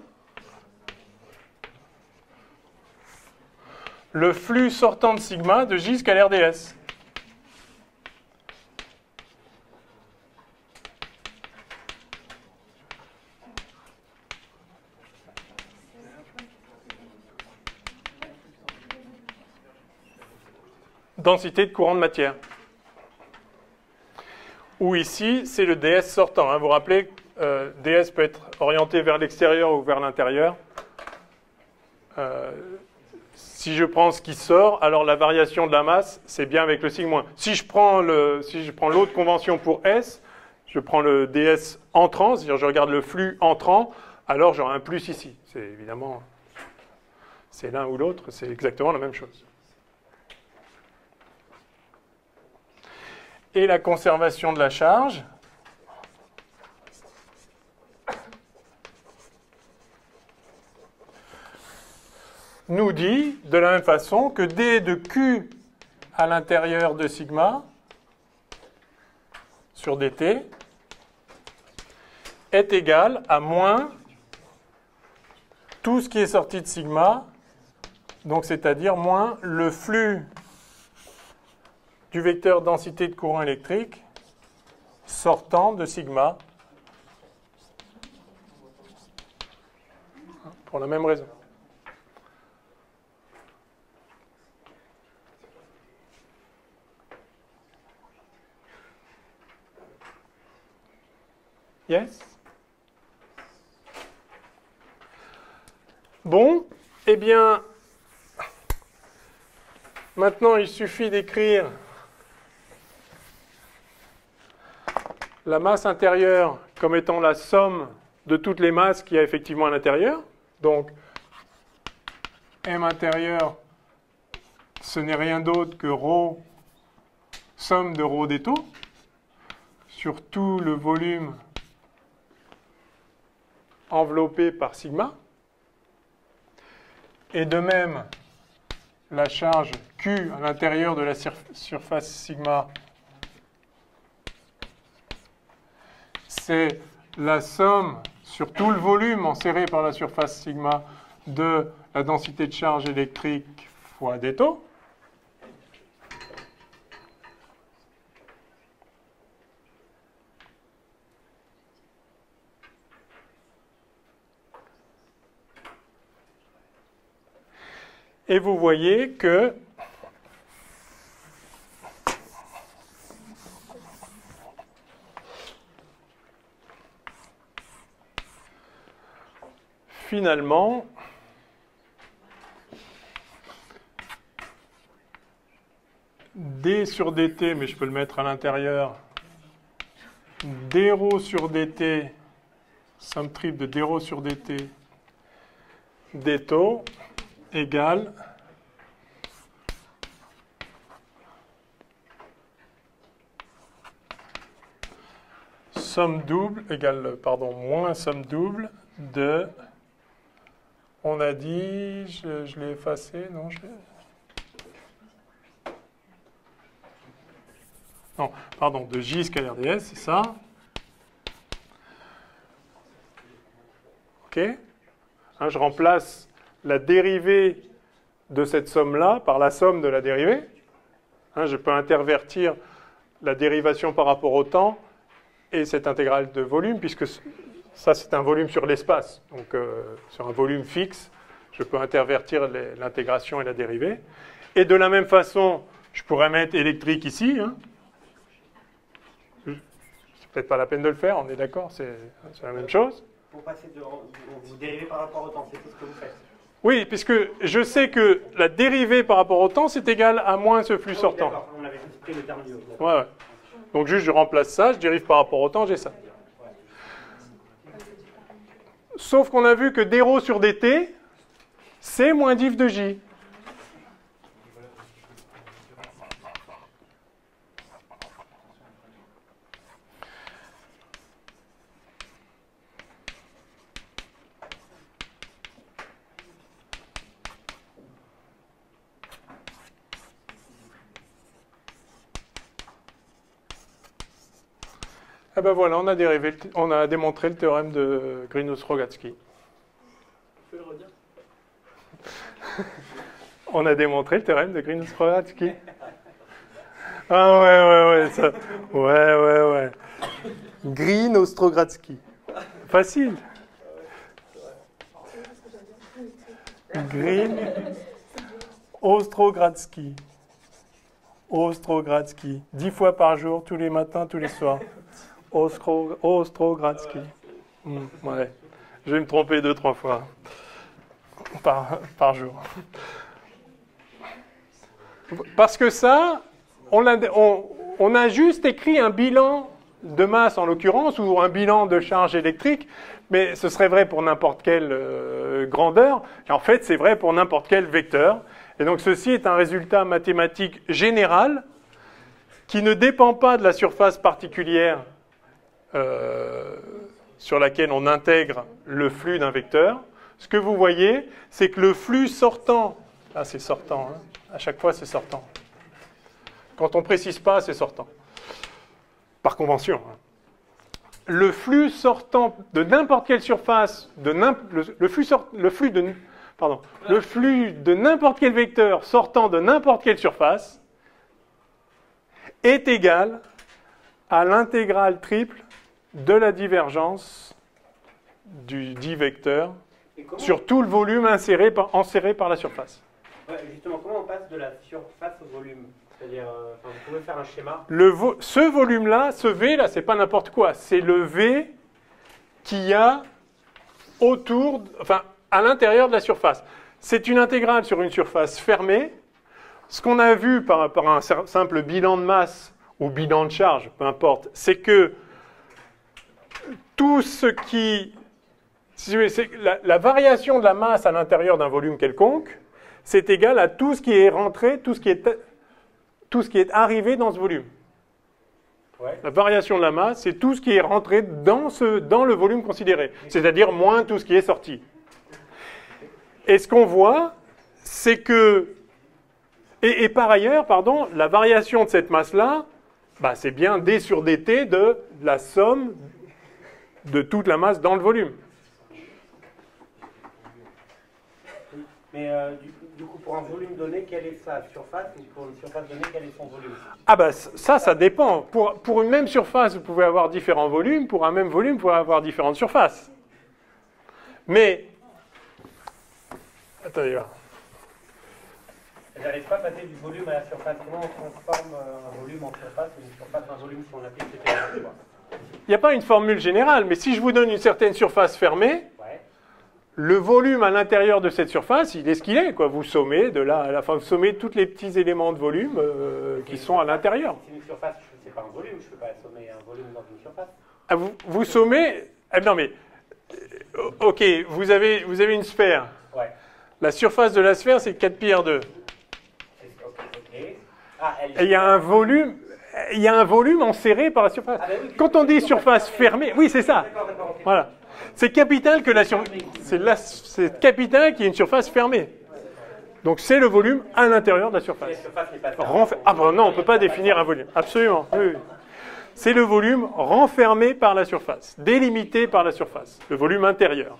le flux sortant de sigma de J jusqu'à l'RDS. Densité de courant de matière. Ou ici, c'est le ds sortant. Vous vous rappelez, ds peut être orienté vers l'extérieur ou vers l'intérieur. Si je prends ce qui sort, alors la variation de la masse, c'est bien avec le sigma. Si je prends l'autre convention pour S, je prends le ds entrant, c'est-à-dire je regarde le flux entrant, alors j'aurai un plus ici. C'est évidemment, c'est l'un ou l'autre, c'est exactement la même chose. Et la conservation de la charge, nous dit de la même façon que d de q à l'intérieur de sigma sur dt est égal à moins tout ce qui est sorti de sigma, donc c'est-à-dire moins le flux du vecteur densité de courant électrique sortant de sigma pour la même raison. Yes? Bon, eh bien, maintenant il suffit d'écrire la masse intérieure comme étant la somme de toutes les masses qu'il y a effectivement à l'intérieur. Donc, M intérieur, ce n'est rien d'autre que ρ, somme de ρ d'étau, sur tout le volume enveloppé par sigma. Et de même, la charge Q à l'intérieur de la surface sigma, c'est la somme sur tout le volume enserré par la surface sigma de la densité de charge électrique fois d'étau. Et vous voyez que finalement, d sur dt, mais je peux le mettre à l'intérieur, dρ sur dt, somme triple de dρ sur dt, d'étau, égale somme double, égale, pardon, moins somme double de, on a dit, je l'ai effacé, non, non, pardon, de J jusqu'à RDS, c'est ça. OK, hein, je remplace la dérivée de cette somme-là par la somme de la dérivée. Hein, je peux intervertir la dérivation par rapport au temps et cette intégrale de volume, puisque ça, c'est un volume sur l'espace. Donc, sur un volume fixe, je peux intervertir l'intégration et la dérivée. Et de la même façon, je pourrais mettre électrique ici. Hein. C'est peut-être pas la peine de le faire, on est d'accord, c'est la même chose. Pour passer de vous dérivez par rapport au temps, c'est tout ce que vous faites. Oui, puisque je sais que la dérivée par rapport au temps, c'est égal à moins ce flux sortant. D'accord, on avait juste pris le terme du haut. Ouais. Donc juste je remplace ça, je dérive par rapport au temps, j'ai ça. Sauf qu'on a vu que d ρ sur dt, c'est moins diff de j. Ah ben voilà, on a démontré le théorème de Greenhouse-Rogatsky. Tu peux le redire? On a démontré le théorème de Greenhouse-Rogatsky. Ah ouais, ça. Ouais. Green-Ostrogradsky. Facile. Green-Ostrogradsky. Ostrogradsky. 10 fois par jour, tous les matins, tous les soirs. Ostrogradsky. Ouais. Je vais me tromper 2-3 fois par jour. Parce que ça, on a juste écrit un bilan de masse en l'occurrence, ou un bilan de charge électrique, mais ce serait vrai pour n'importe quelle grandeur, et en fait c'est vrai pour n'importe quel vecteur. Et donc ceci est un résultat mathématique général qui ne dépend pas de la surface particulière sur laquelle on intègre le flux d'un vecteur. Ce que vous voyez, c'est que le flux sortant, là c'est sortant, hein, à chaque fois c'est sortant. Quand on ne précise pas, c'est sortant. Par convention. Hein. Le flux sortant de n'importe quelle surface, le flux de n'importe quel vecteur sortant de n'importe quelle surface est égal à l'intégrale triple de la divergence du dit vecteur sur tout le volume enserré par la surface. Ouais, justement, comment on passe de la surface au volume? C'est-à-dire, vous pouvez faire un schéma. Ce volume-là, ce V, là, c'est pas n'importe quoi. C'est le V qu'il y a autour, à l'intérieur de la surface. C'est une intégrale sur une surface fermée. Ce qu'on a vu par un simple bilan de masse ou bilan de charge, peu importe, c'est que tout ce qui... La variation de la masse à l'intérieur d'un volume quelconque, c'est égal à tout ce qui est rentré, tout ce qui est arrivé dans ce volume. Ouais. La variation de la masse, c'est tout ce qui est rentré dans le volume considéré, c'est-à-dire moins tout ce qui est sorti. Et ce qu'on voit, c'est que... Et par ailleurs, pardon, la variation de cette masse-là, c'est bien d sur dt de la somme de toute la masse dans le volume. Mais du coup, pour un volume donné, quelle est sa surface? Et pour une surface donnée, quel est son volume? Ça dépend. Pour une même surface, vous pouvez avoir différents volumes. Pour un même volume, vous pouvez avoir différentes surfaces. Mais... Attendez là. Je n'arrive pas à passer du volume à la surface. Comment on transforme un volume en surface et une surface en volume si on applique cette théorème? Il n'y a pas une formule générale, mais si je vous donne une certaine surface fermée, le volume à l'intérieur de cette surface, il est ce qu'il est, quoi. Vous sommez de là à la fin, vous sommez tous les petits éléments de volume qui sont à l'intérieur. C'est une surface, c'est pas un volume, je ne peux pas sommer un volume dans une surface. Vous sommez... non mais... ok, vous avez une sphère. Ouais. La surface de la sphère, c'est 4 pi R2. Et il y a un volume... Il y a un volume enserré par la surface. Oui, quand on dit surface fermée, oui, c'est ça. D'accord, okay. Voilà. C'est capital que c'est capital qu'il y ait une surface fermée. Donc c'est le volume à l'intérieur de la surface. Non, on ne peut pas définir un volume. Absolument. Oui. C'est le volume renfermé par la surface, délimité par la surface, le volume intérieur.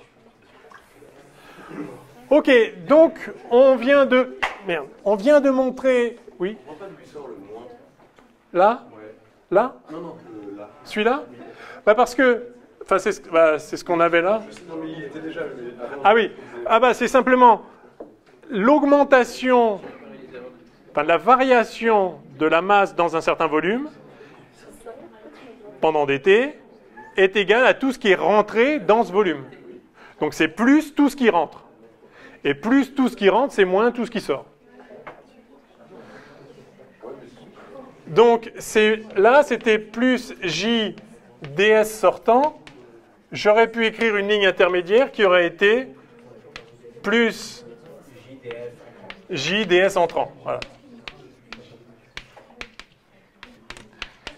Ok, donc on vient de montrer. Oui. Là? Là? Non, là. Celui-là? Parce que, c'est ce qu'on avait là. Non, mais il était déjà. Ah oui. C'est simplement l'augmentation, la variation de la masse dans un certain volume pendant dt est égale à tout ce qui est rentré dans ce volume. Donc c'est plus tout ce qui rentre. Et plus tout ce qui rentre, c'est moins tout ce qui sort. Donc là, c'était plus J ds sortant. J'aurais pu écrire une ligne intermédiaire qui aurait été plus J ds entrant. Voilà.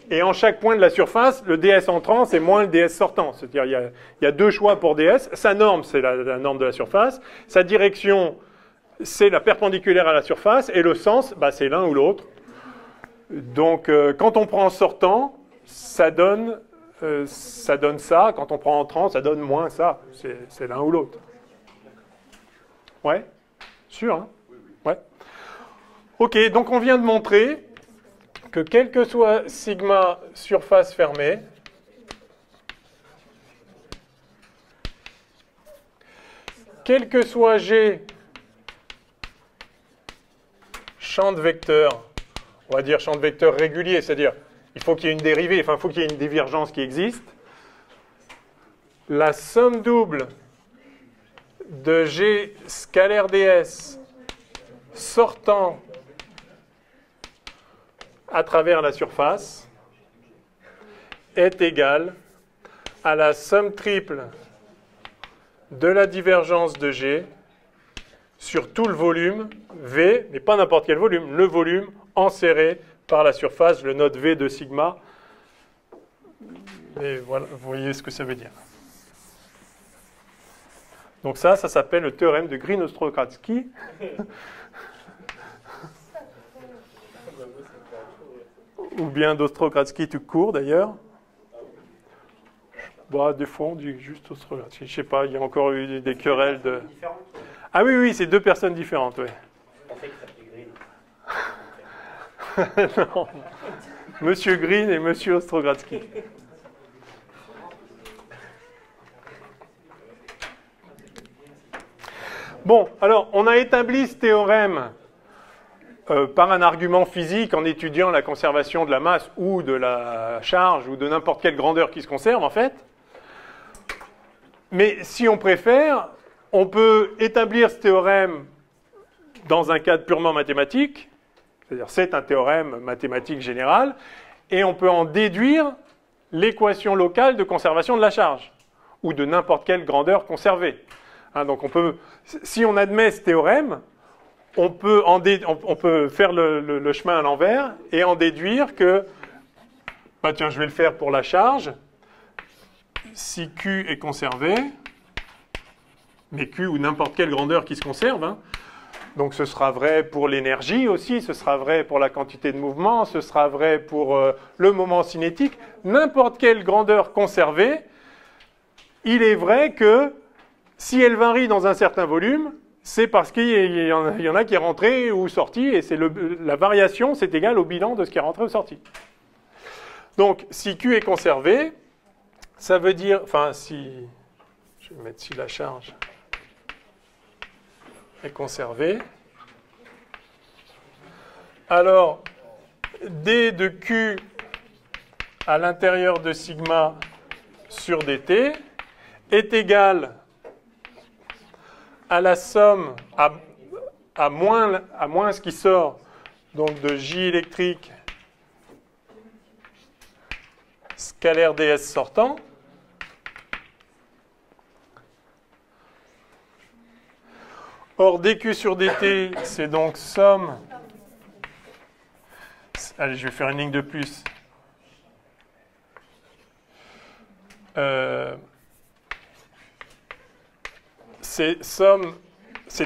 Et en chaque point de la surface, le ds entrant, c'est moins le ds sortant. C'est-à-dire il y a deux choix pour ds. Sa norme, c'est la norme de la surface. Sa direction, c'est la perpendiculaire à la surface. Et le sens, bah, c'est l'un ou l'autre. Donc, quand on prend sortant, ça donne ça. Quand on prend entrant, ça donne moins ça. C'est l'un ou l'autre. Ouais? Sûr, hein? Ouais. Ok, donc on vient de montrer que quel que soit sigma surface fermée, quel que soit G champ de vecteur, on va dire champ de vecteur régulier, c'est-à-dire il faut qu'il y ait une dérivée, enfin il faut qu'il y ait une divergence qui existe, la somme double de G scalaire ds sortant à travers la surface est égale à la somme triple de la divergence de G sur tout le volume V, mais pas n'importe quel volume, le volume enserré par la surface, le node V de sigma. Et voilà, vous voyez ce que ça veut dire. Donc ça s'appelle le théorème de Green-Ostrogradski. Ou bien d'Ostrogradski tout court d'ailleurs. Bah, des fois on dit juste Ostrogradski. Je sais pas, il y a encore eu des querelles de... Ah oui, oui, c'est deux personnes différentes, oui. Je pensais que ça s'appelait Green. Non. Monsieur Green et Monsieur Ostrogradski. Bon, alors, on a établi ce théorème par un argument physique en étudiant la conservation de la masse ou de la charge ou de n'importe quelle grandeur qui se conserve, en fait. Mais si on préfère, on peut établir ce théorème dans un cadre purement mathématique, c'est-à-dire c'est un théorème mathématique général, et on peut en déduire l'équation locale de conservation de la charge, ou de n'importe quelle grandeur conservée. Hein, donc on peut, si on admet ce théorème, on peut faire le chemin à l'envers et en déduire que, bah tiens, je vais le faire pour la charge, si Q est conservé, mais Q ou n'importe quelle grandeur qui se conserve, hein, donc ce sera vrai pour l'énergie aussi, ce sera vrai pour la quantité de mouvement, ce sera vrai pour le moment cinétique, n'importe quelle grandeur conservée, il est vrai que si elle varie dans un certain volume, c'est parce qu'il y en a qui est rentré ou sorti, et c'est la variation, c'est égal au bilan de ce qui est rentré ou sorti. Donc, si Q est conservé, ça veut dire, enfin, si, je vais mettre si la charge est conservée, alors, D de Q à l'intérieur de sigma sur dt est égal à la somme, à moins ce qui sort donc de J électrique scalaire ds sortant, or dq sur dt, c'est donc somme, allez, je vais faire une ligne de plus, c'est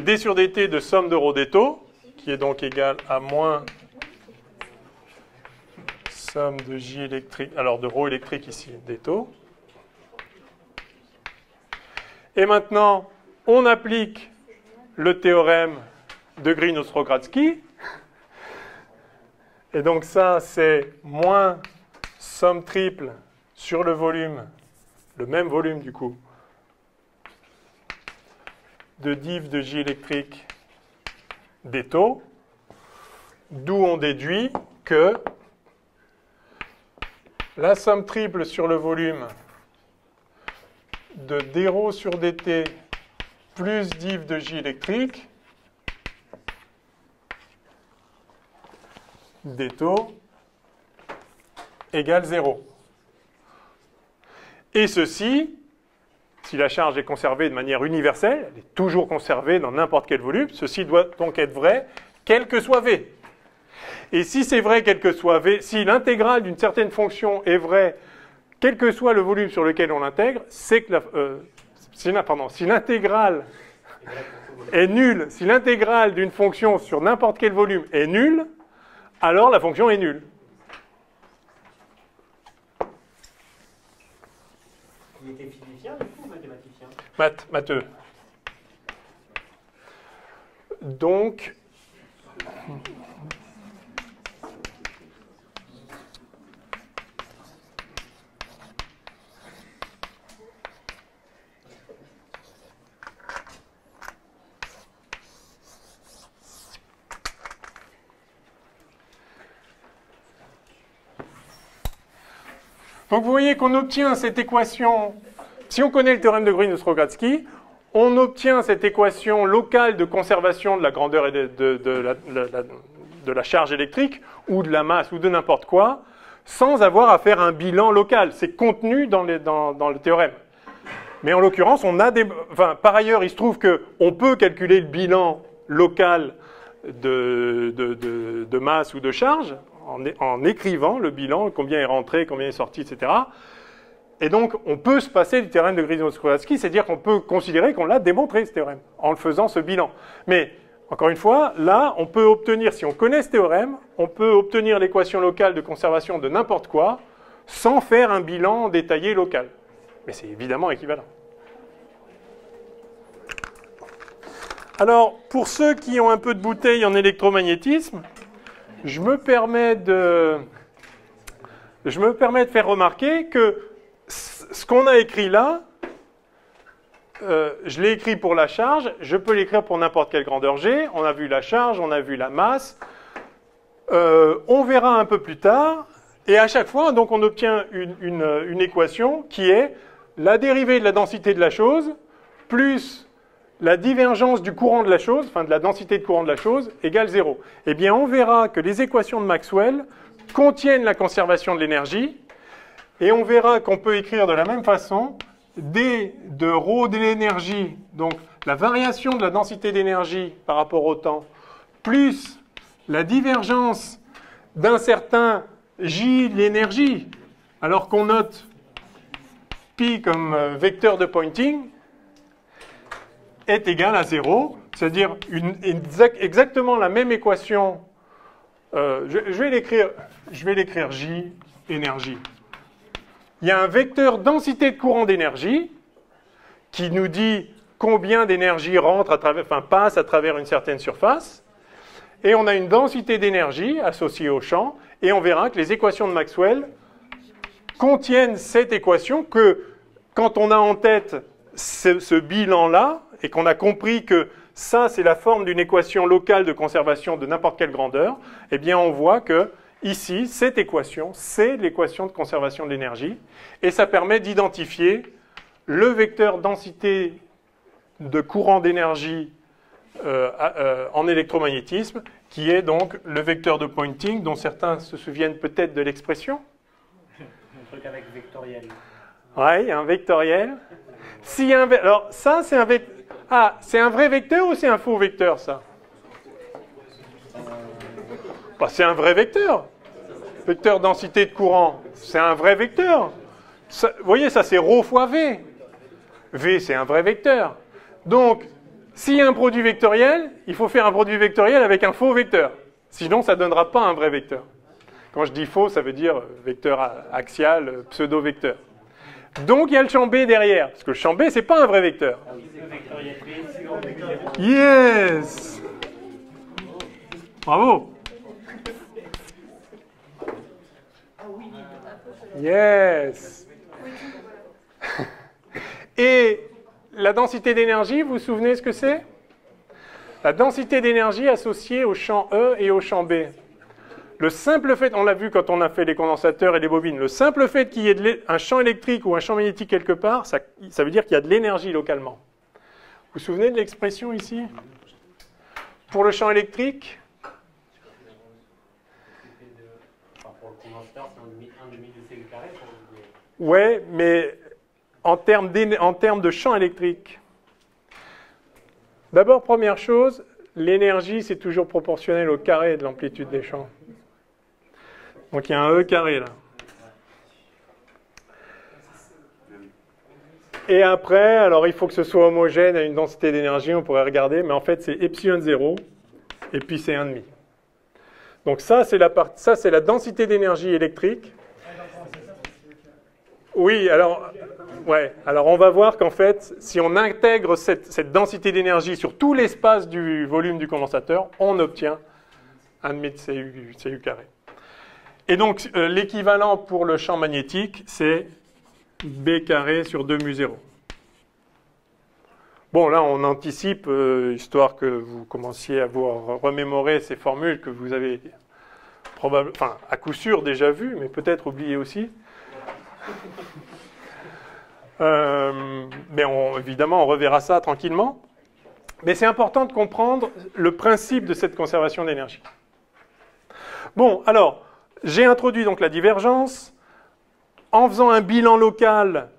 d sur dt de somme de rho des taux, qui est donc égal à moins somme de J électrique, alors de rho électrique ici, des taux. Et maintenant, on applique le théorème de Green-Ostrogradski. Et donc ça, c'est moins somme triple sur le volume, le même volume du coup, de div de J électrique des taux, d'où on déduit que la somme triple sur le volume de d rho sur dt plus div de J électrique des taux égale 0. Et ceci, si la charge est conservée de manière universelle, elle est toujours conservée dans n'importe quel volume, ceci doit donc être vrai, quel que soit V. Et si c'est vrai, quel que soit V, si l'intégrale d'une certaine fonction est vraie, quel que soit le volume sur lequel on l'intègre, c'est que si l'intégrale est nulle, si l'intégrale d'une fonction sur n'importe quel volume est nulle, alors la fonction est nulle. Il était physicien, du coup, ou mathématicien? Matheux. Donc, vous voyez qu'on obtient cette équation, si on connaît le théorème de Green-Ostrogatsky, on obtient cette équation locale de conservation de la grandeur et de la charge électrique, ou de la masse, ou de n'importe quoi, sans avoir à faire un bilan local. C'est contenu dans le théorème. Mais en l'occurrence, on a par ailleurs, il se trouve qu'on peut calculer le bilan local de masse ou de charge, en écrivant le bilan, combien est rentré, combien est sorti, etc. Et donc, on peut se passer du théorème de Green-Ostrogatsky, c'est-à-dire qu'on peut considérer qu'on l'a démontré, ce théorème, en le faisant ce bilan. Mais, encore une fois, là, on peut obtenir, si on connaît ce théorème, on peut obtenir l'équation locale de conservation de n'importe quoi, sans faire un bilan détaillé local. Mais c'est évidemment équivalent. Alors, pour ceux qui ont un peu de bouteille en électromagnétisme, je me permets de faire remarquer que ce qu'on a écrit là, je l'ai écrit pour la charge, je peux l'écrire pour n'importe quelle grandeur G. On a vu la charge, on a vu la masse. On verra un peu plus tard. Et à chaque fois, donc, on obtient une équation qui est la dérivée de la densité de la chose plus la divergence du courant de la chose, enfin de la densité de courant de la chose, égale 0. Eh bien, on verra que les équations de Maxwell contiennent la conservation de l'énergie, et on verra qu'on peut écrire de la même façon d de ρ de l'énergie, donc la variation de la densité d'énergie par rapport au temps, plus la divergence d'un certain J de l'énergie, alors qu'on note pi comme vecteur de Poynting, est égal à 0, c'est-à-dire exactement la même équation. Je vais l'écrire J, énergie. Il y a un vecteur densité de courant d'énergie qui nous dit combien d'énergie passe à travers une certaine surface. Et on a une densité d'énergie associée au champ, et on verra que les équations de Maxwell contiennent cette équation que, quand on a en tête ce bilan-là, et qu'on a compris que ça, c'est la forme d'une équation locale de conservation de n'importe quelle grandeur, eh bien, on voit que ici, cette équation, c'est l'équation de conservation de l'énergie, et ça permet d'identifier le vecteur densité de courant d'énergie en électromagnétisme, qui est donc le vecteur de Poynting, dont certains se souviennent peut-être de l'expression. Un truc avec vectoriel. Oui, il y a un vectoriel. Alors, ça, c'est un vecteur. Ah, c'est un vrai vecteur ou c'est un faux vecteur, ça? Bah, c'est un vrai vecteur. Vecteur densité de courant, c'est un vrai vecteur. Ça, vous voyez, ça, c'est ρ fois V. V, c'est un vrai vecteur. Donc, s'il y a un produit vectoriel, il faut faire un produit vectoriel avec un faux vecteur. Sinon, ça ne donnera pas un vrai vecteur. Quand je dis faux, ça veut dire vecteur axial, pseudo-vecteur. Donc, il y a le champ B derrière. Parce que le champ B, ce n'est pas un vrai vecteur. Yes! Bravo! Yes! Et la densité d'énergie, vous vous souvenez ce que c'est? La densité d'énergie associée au champ E et au champ B. Le simple fait, on l'a vu quand on a fait les condensateurs et les bobines, le simple fait qu'il y ait un champ électrique ou un champ magnétique quelque part, ça veut dire qu'il y a de l'énergie localement. Vous vous souvenez de l'expression ici? Pour le champ électrique? Pour le condensateur, c'est 1,5 Ouais, mais en termes de champ électrique. D'abord, première chose, l'énergie, c'est toujours proportionnel au carré de l'amplitude des champs. Donc il y a un E carré là. Et après, alors il faut que ce soit homogène à une densité d'énergie, on pourrait regarder, mais en fait c'est epsilon 0, et puis c'est 1,5. Donc ça, c'est la densité d'énergie électrique. Oui, alors, ouais, alors on va voir qu'en fait, si on intègre cette densité d'énergie sur tout l'espace du volume du condensateur, on obtient 1,5 de Cu carré. Et donc, l'équivalent pour le champ magnétique, c'est B carré sur 2 mu 0. Bon, là, on anticipe, histoire que vous commenciez à vous remémorer ces formules que vous avez à coup sûr déjà vues, mais peut-être oubliées aussi. Mais évidemment, on reverra ça tranquillement. Mais c'est important de comprendre le principe de cette conservation d'énergie. Bon, alors, j'ai introduit donc la divergence. En faisant un bilan local,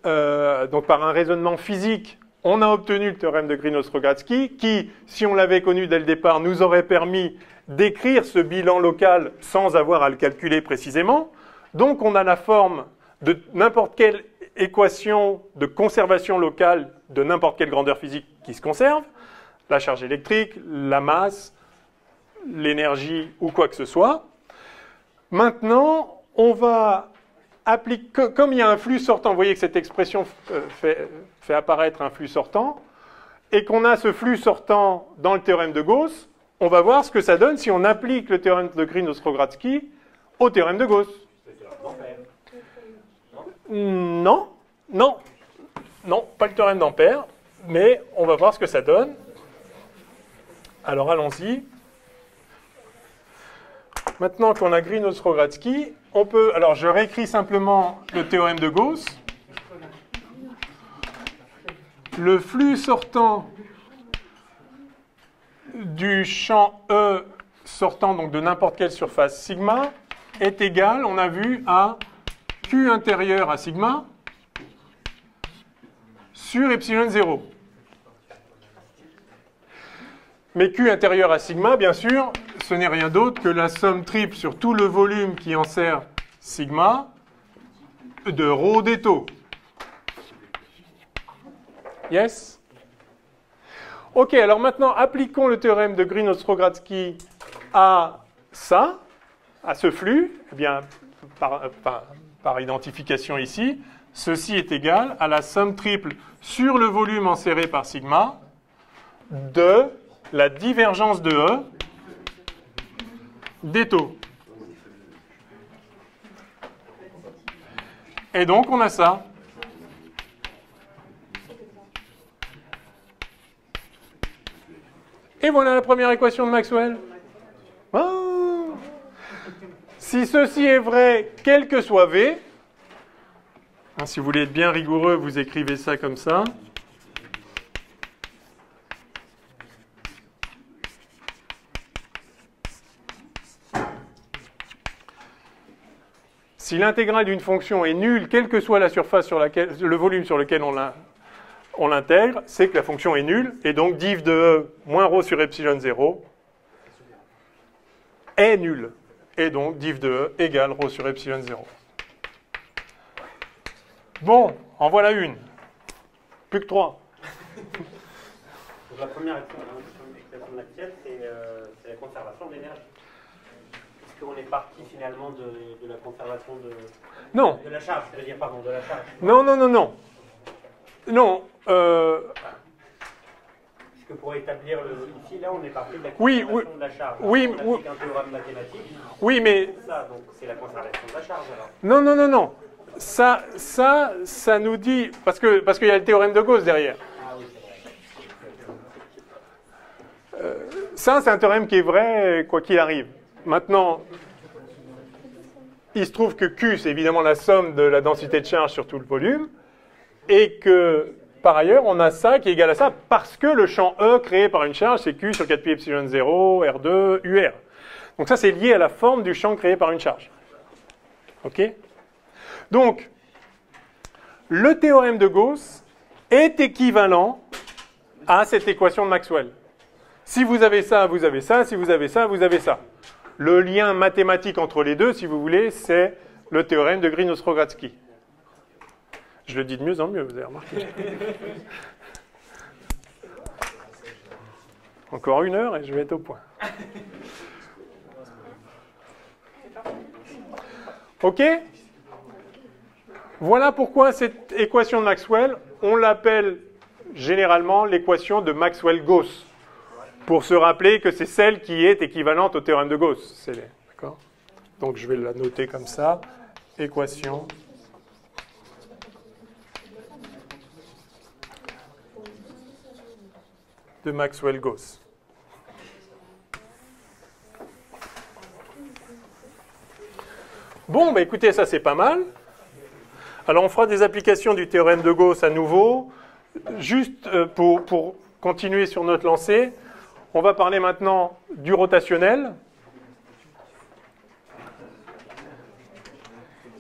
donc par un raisonnement physique, on a obtenu le théorème de Green-Ostrogradsky, qui, si on l'avait connu dès le départ, nous aurait permis d'écrire ce bilan local sans avoir à le calculer précisément. Donc, on a la forme de n'importe quelle équation de conservation locale de n'importe quelle grandeur physique qui se conserve, la charge électrique, la masse, l'énergie ou quoi que ce soit. Maintenant, on va appliquer, comme il y a un flux sortant, vous voyez que cette expression fait apparaître un flux sortant, et qu'on a ce flux sortant dans le théorème de Gauss, on va voir ce que ça donne si on applique le théorème de Green-Ostrogradsky au théorème de Gauss. Non, non, non, pas le théorème d'Ampère, mais on va voir ce que ça donne. Alors allons-y. Maintenant qu'on a Green-Ostrogradsky, on peut... Alors je réécris simplement le théorème de Gauss. Le flux sortant du champ E sortant donc de n'importe quelle surface sigma est égal, on a vu, à Q intérieur à sigma sur epsilon 0. Mais Q intérieur à sigma, bien sûr, ce n'est rien d'autre que la somme triple sur tout le volume qui enserre sigma de ρ des taux. Yes? Ok, alors maintenant, appliquons le théorème de Green-Ostrogradsky à ça, à ce flux. Eh bien, par identification ici, ceci est égal à la somme triple sur le volume enserré par sigma de la divergence de E des taux. Et donc, on a ça. Et voilà la première équation de Maxwell. Oh. Si ceci est vrai, quel que soit V, hein, si vous voulez être bien rigoureux, vous écrivez ça comme ça. Si l'intégrale d'une fonction est nulle, quelle que soit la surface sur laquelle, le volume sur lequel on l'intègre, c'est que la fonction est nulle, et donc div de E moins ρ sur epsilon 0 est nul. Et donc div de E égale ρ sur epsilon 0. Bon, en voilà une. Plus que 3. Donc la première expression de Maxwell, c'est la conservation de l'énergie. Est-ce qu'on est parti finalement de la conservation Non. de la charge, je veux dire, pardon, de la charge? Non, non, non, non. Non. Parce que pour établir ici, là, on est parti de la conservation de la charge. Oui, on applique un théorème mathématique. Oui, mais... Ça, donc c'est la conservation de la charge, alors. Non, non, non, non. Ça nous dit... Parce qu'il y a le théorème de Gauss derrière. Ah oui, c'est vrai. Ça, c'est un théorème qui est vrai, quoi qu'il arrive. Maintenant, il se trouve que Q, c'est évidemment la somme de la densité de charge sur tout le volume, et que, par ailleurs, on a ça qui est égal à ça, parce que le champ E créé par une charge, c'est Q sur 4pi epsilon 0, R2, UR. Donc ça, c'est lié à la forme du champ créé par une charge. OK? Donc, le théorème de Gauss est équivalent à cette équation de Maxwell. Si vous avez ça, vous avez ça. Si vous avez ça, vous avez ça. Le lien mathématique entre les deux, si vous voulez, c'est le théorème de Green-Ostrogradsky. Je le dis de mieux en mieux, vous avez remarqué. Encore 1 heure et je vais être au point. OK? Voilà pourquoi cette équation de Maxwell, on l'appelle généralement l'équation de Maxwell-Gauss, pour se rappeler que c'est celle qui est équivalente au théorème de Gauss. D'accord? Donc je vais la noter comme ça. Équation de Maxwell-Gauss. Bon, bah écoutez, ça c'est pas mal. Alors on fera des applications du théorème de Gauss à nouveau. Juste pour continuer sur notre lancée, on va parler maintenant du rotationnel.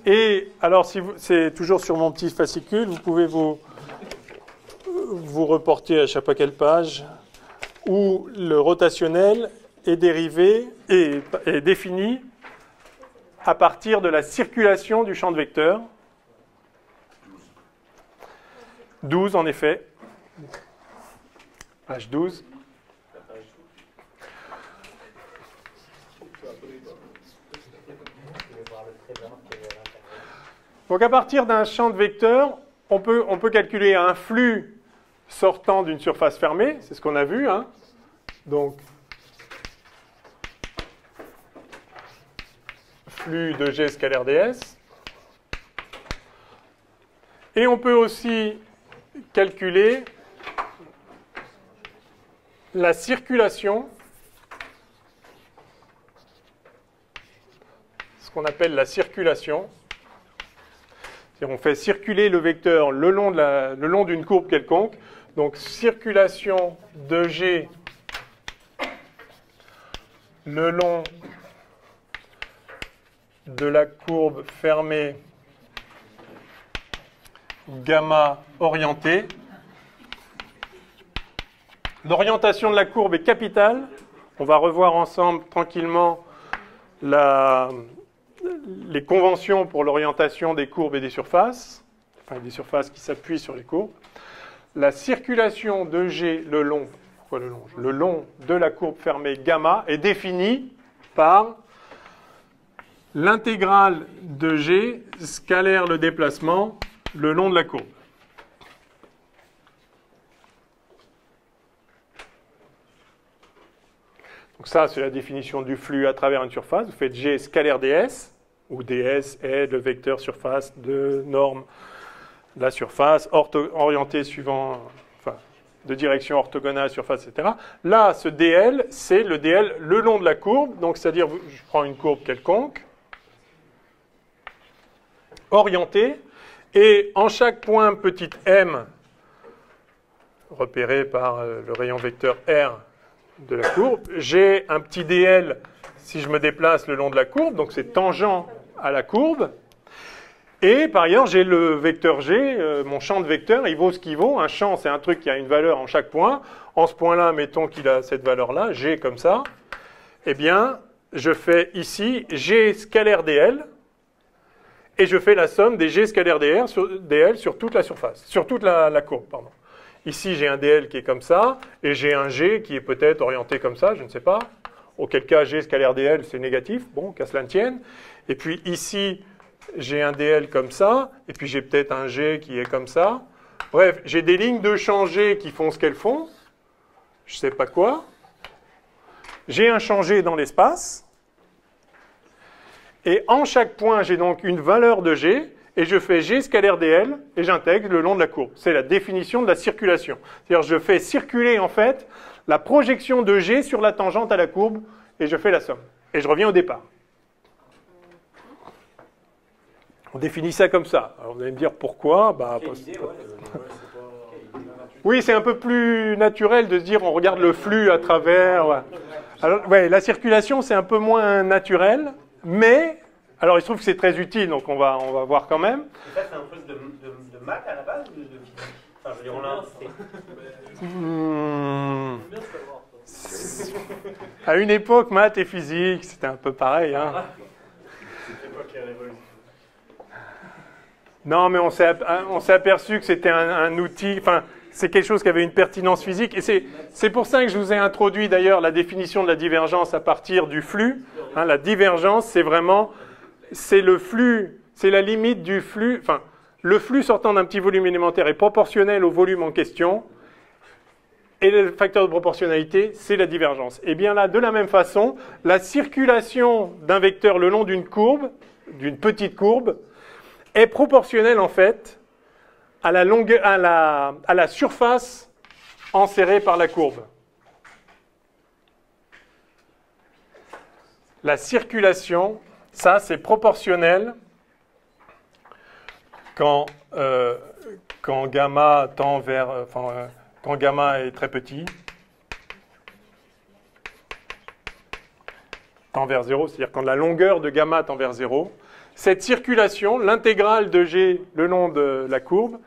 Et alors, si c'est toujours sur mon petit fascicule, vous pouvez vous reporter à je ne sais pas quelle page, où le rotationnel est dérivé et est défini à partir de la circulation du champ de vecteurs. 12 en effet. Page 12. Donc à partir d'un champ de vecteurs, on peut calculer un flux sortant d'une surface fermée, c'est ce qu'on a vu. Hein. Donc, flux de G scalaire ds. Et on peut aussi calculer la circulation, ce qu'on appelle la circulation. On fait circuler le vecteur le long d'une courbe quelconque. Donc, circulation de G le long de la courbe fermée gamma orientée. L'orientation de la courbe est capitale. On va revoir ensemble tranquillement les conventions pour l'orientation des courbes et des surfaces, enfin des surfaces qui s'appuient sur les courbes. La circulation de G le long de la courbe fermée gamma est définie par l'intégrale de G scalaire le déplacement le long de la courbe. Donc ça, c'est la définition du flux à travers une surface. Vous faites G scalaire ds, où ds est le vecteur surface de norme de la surface, orienté suivant, enfin, de direction orthogonale, surface, etc. Là, ce dl, c'est le dl le long de la courbe. Donc, c'est-à-dire, je prends une courbe quelconque, orientée, et en chaque point petit m, repéré par le rayon vecteur R de la courbe, j'ai un petit dl si je me déplace le long de la courbe, donc c'est tangent à la courbe. Et par ailleurs, j'ai le vecteur G, mon champ de vecteurs, il vaut ce qu'il vaut. Un champ, c'est un truc qui a une valeur en chaque point. En ce point-là, mettons qu'il a cette valeur-là, G comme ça. Eh bien, je fais ici G scalaire dl, et je fais la somme des G scalaire dl sur toute la surface, sur toute la courbe, pardon. Ici, j'ai un dl qui est comme ça, et j'ai un G qui est peut-être orienté comme ça, je ne sais pas. Auquel cas, G scalaire dl, c'est négatif, bon, qu'à cela ne tienne. Et puis ici, j'ai un dl comme ça, et puis j'ai peut-être un G qui est comme ça. Bref, j'ai des lignes de champ G qui font ce qu'elles font. Je ne sais pas quoi. J'ai un champ G dans l'espace. Et en chaque point, j'ai donc une valeur de G, et je fais G scalaire dl, et j'intègre le long de la courbe. C'est la définition de la circulation. C'est-à-dire, je fais circuler, en fait, la projection de G sur la tangente à la courbe, et je fais la somme. Et je reviens au départ. On définit ça comme ça. Alors, vous allez me dire pourquoi. Oui, c'est un peu plus naturel de se dire on regarde le flux à travers. Ouais. Alors, ouais, la circulation, c'est un peu moins naturel, mais alors il se trouve que c'est très utile, donc on va voir quand même. Et ça, c'est un truc de maths à la base ou de physique? Enfin, je veux dire, on l'a insisté. Bien savoir. À une époque, maths et physique, c'était un peu pareil. Hein. C'est l'époque qui est révolue. Non, mais on s'est aperçu que c'était un outil, enfin, c'est quelque chose qui avait une pertinence physique. Et c'est pour ça que je vous ai introduit d'ailleurs la définition de la divergence à partir du flux. Hein, la divergence, c'est vraiment, c'est le flux, c'est la limite du flux, enfin, le flux sortant d'un petit volume élémentaire est proportionnel au volume en question. Et le facteur de proportionnalité, c'est la divergence. Et bien là, de la même façon, la circulation d'un vecteur le long d'une courbe, d'une petite courbe, est proportionnelle en fait à la longueur, à la surface enserrée par la courbe. La circulation, ça c'est proportionnel quand gamma tend vers, quand gamma est très petit, tend vers 0, c'est-à-dire quand la longueur de gamma tend vers 0, cette circulation, l'intégrale de G le long de la courbe,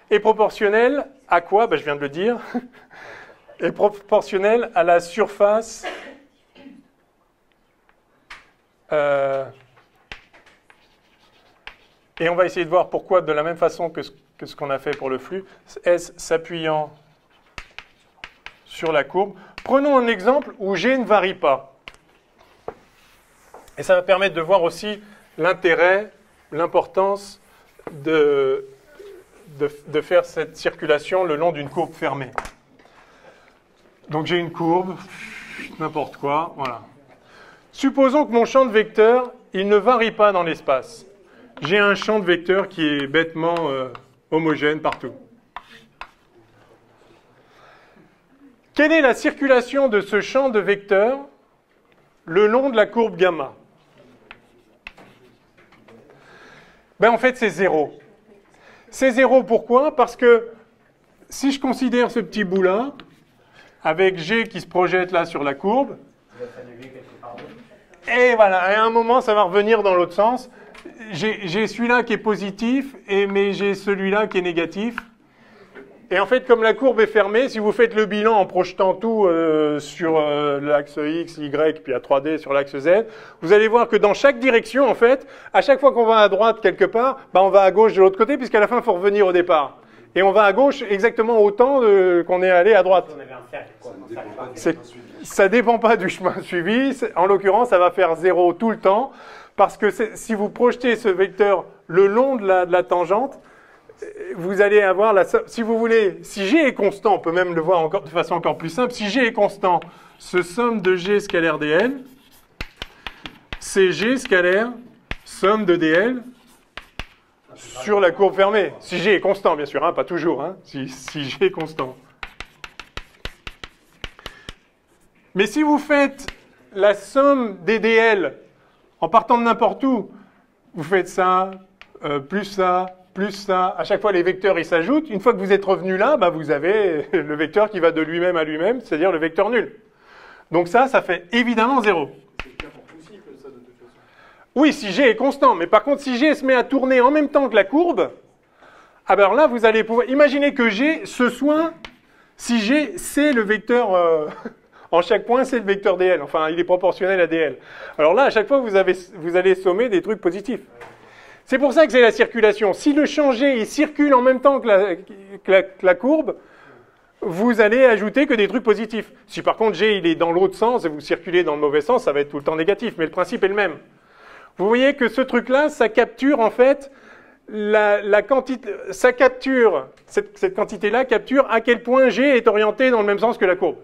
est proportionnelle à quoi? Je viens de le dire. Est proportionnelle à la surface et on va essayer de voir pourquoi de la même façon que ce qu'on a fait pour le flux, S s'appuyant sur la courbe. Prenons un exemple où G ne varie pas. Et ça va permettre de voir aussi l'intérêt, l'importance de faire cette circulation le long d'une courbe fermée. Donc j'ai une courbe, n'importe quoi, voilà. Supposons que mon champ de vecteurs, il ne varie pas dans l'espace. J'ai un champ de vecteurs qui est bêtement homogène partout. Quelle est la circulation de ce champ de vecteurs le long de la courbe gamma? En fait, c'est 0. C'est 0, pourquoi? Parce que si je considère ce petit bout-là, avec G qui se projette là sur la courbe, et voilà, à un moment, ça va revenir dans l'autre sens. J'ai celui-là qui est positif, mais j'ai celui-là qui est négatif. Et en fait, comme la courbe est fermée, si vous faites le bilan en projetant tout sur l'axe X, Y, puis à 3D sur l'axe Z, vous allez voir que dans chaque direction, en fait, à chaque fois qu'on va à droite quelque part, on va à gauche de l'autre côté, puisqu'à la fin, il faut revenir au départ. Et on va à gauche exactement autant qu'on est allé à droite. Ça ne dépend pas du chemin suivi. En l'occurrence, ça va faire 0 tout le temps, parce que si vous projetez ce vecteur le long de la tangente, vous allez avoir si vous voulez, si G est constant, on peut même le voir de façon encore plus simple, si G est constant, ce somme de G scalaire dl, c'est G scalaire somme de dl sur la courbe fermée. Si G est constant, bien sûr, pas toujours, si G est constant. Mais si vous faites la somme des dl en partant de n'importe où, vous faites ça, plus ça, plus ça, à chaque fois les vecteurs ils s'ajoutent. Une fois que vous êtes revenu là, vous avez le vecteur qui va de lui-même à lui-même, c'est-à-dire le vecteur nul. Donc ça fait évidemment 0. C'est le cas pour tout cycle, ça, de toute façon. Oui, si G est constant, mais par contre, si G se met à tourner en même temps que la courbe, alors là, vous allez pouvoir... Imaginez que G, si G, c'est le vecteur... en chaque point, c'est le vecteur dl. Enfin, il est proportionnel à dl. Alors là, à chaque fois, vous allez sommer des trucs positifs. C'est pour ça que c'est la circulation. Si le champ G il circule en même temps que la courbe, vous allez ajouter que des trucs positifs. Si par contre G il est dans l'autre sens et vous circulez dans le mauvais sens, ça va être tout le temps négatif. Mais le principe est le même. Vous voyez que ce truc-là, ça capture en fait la quantité. Ça capture, cette quantité-là capture à quel point G est orienté dans le même sens que la courbe.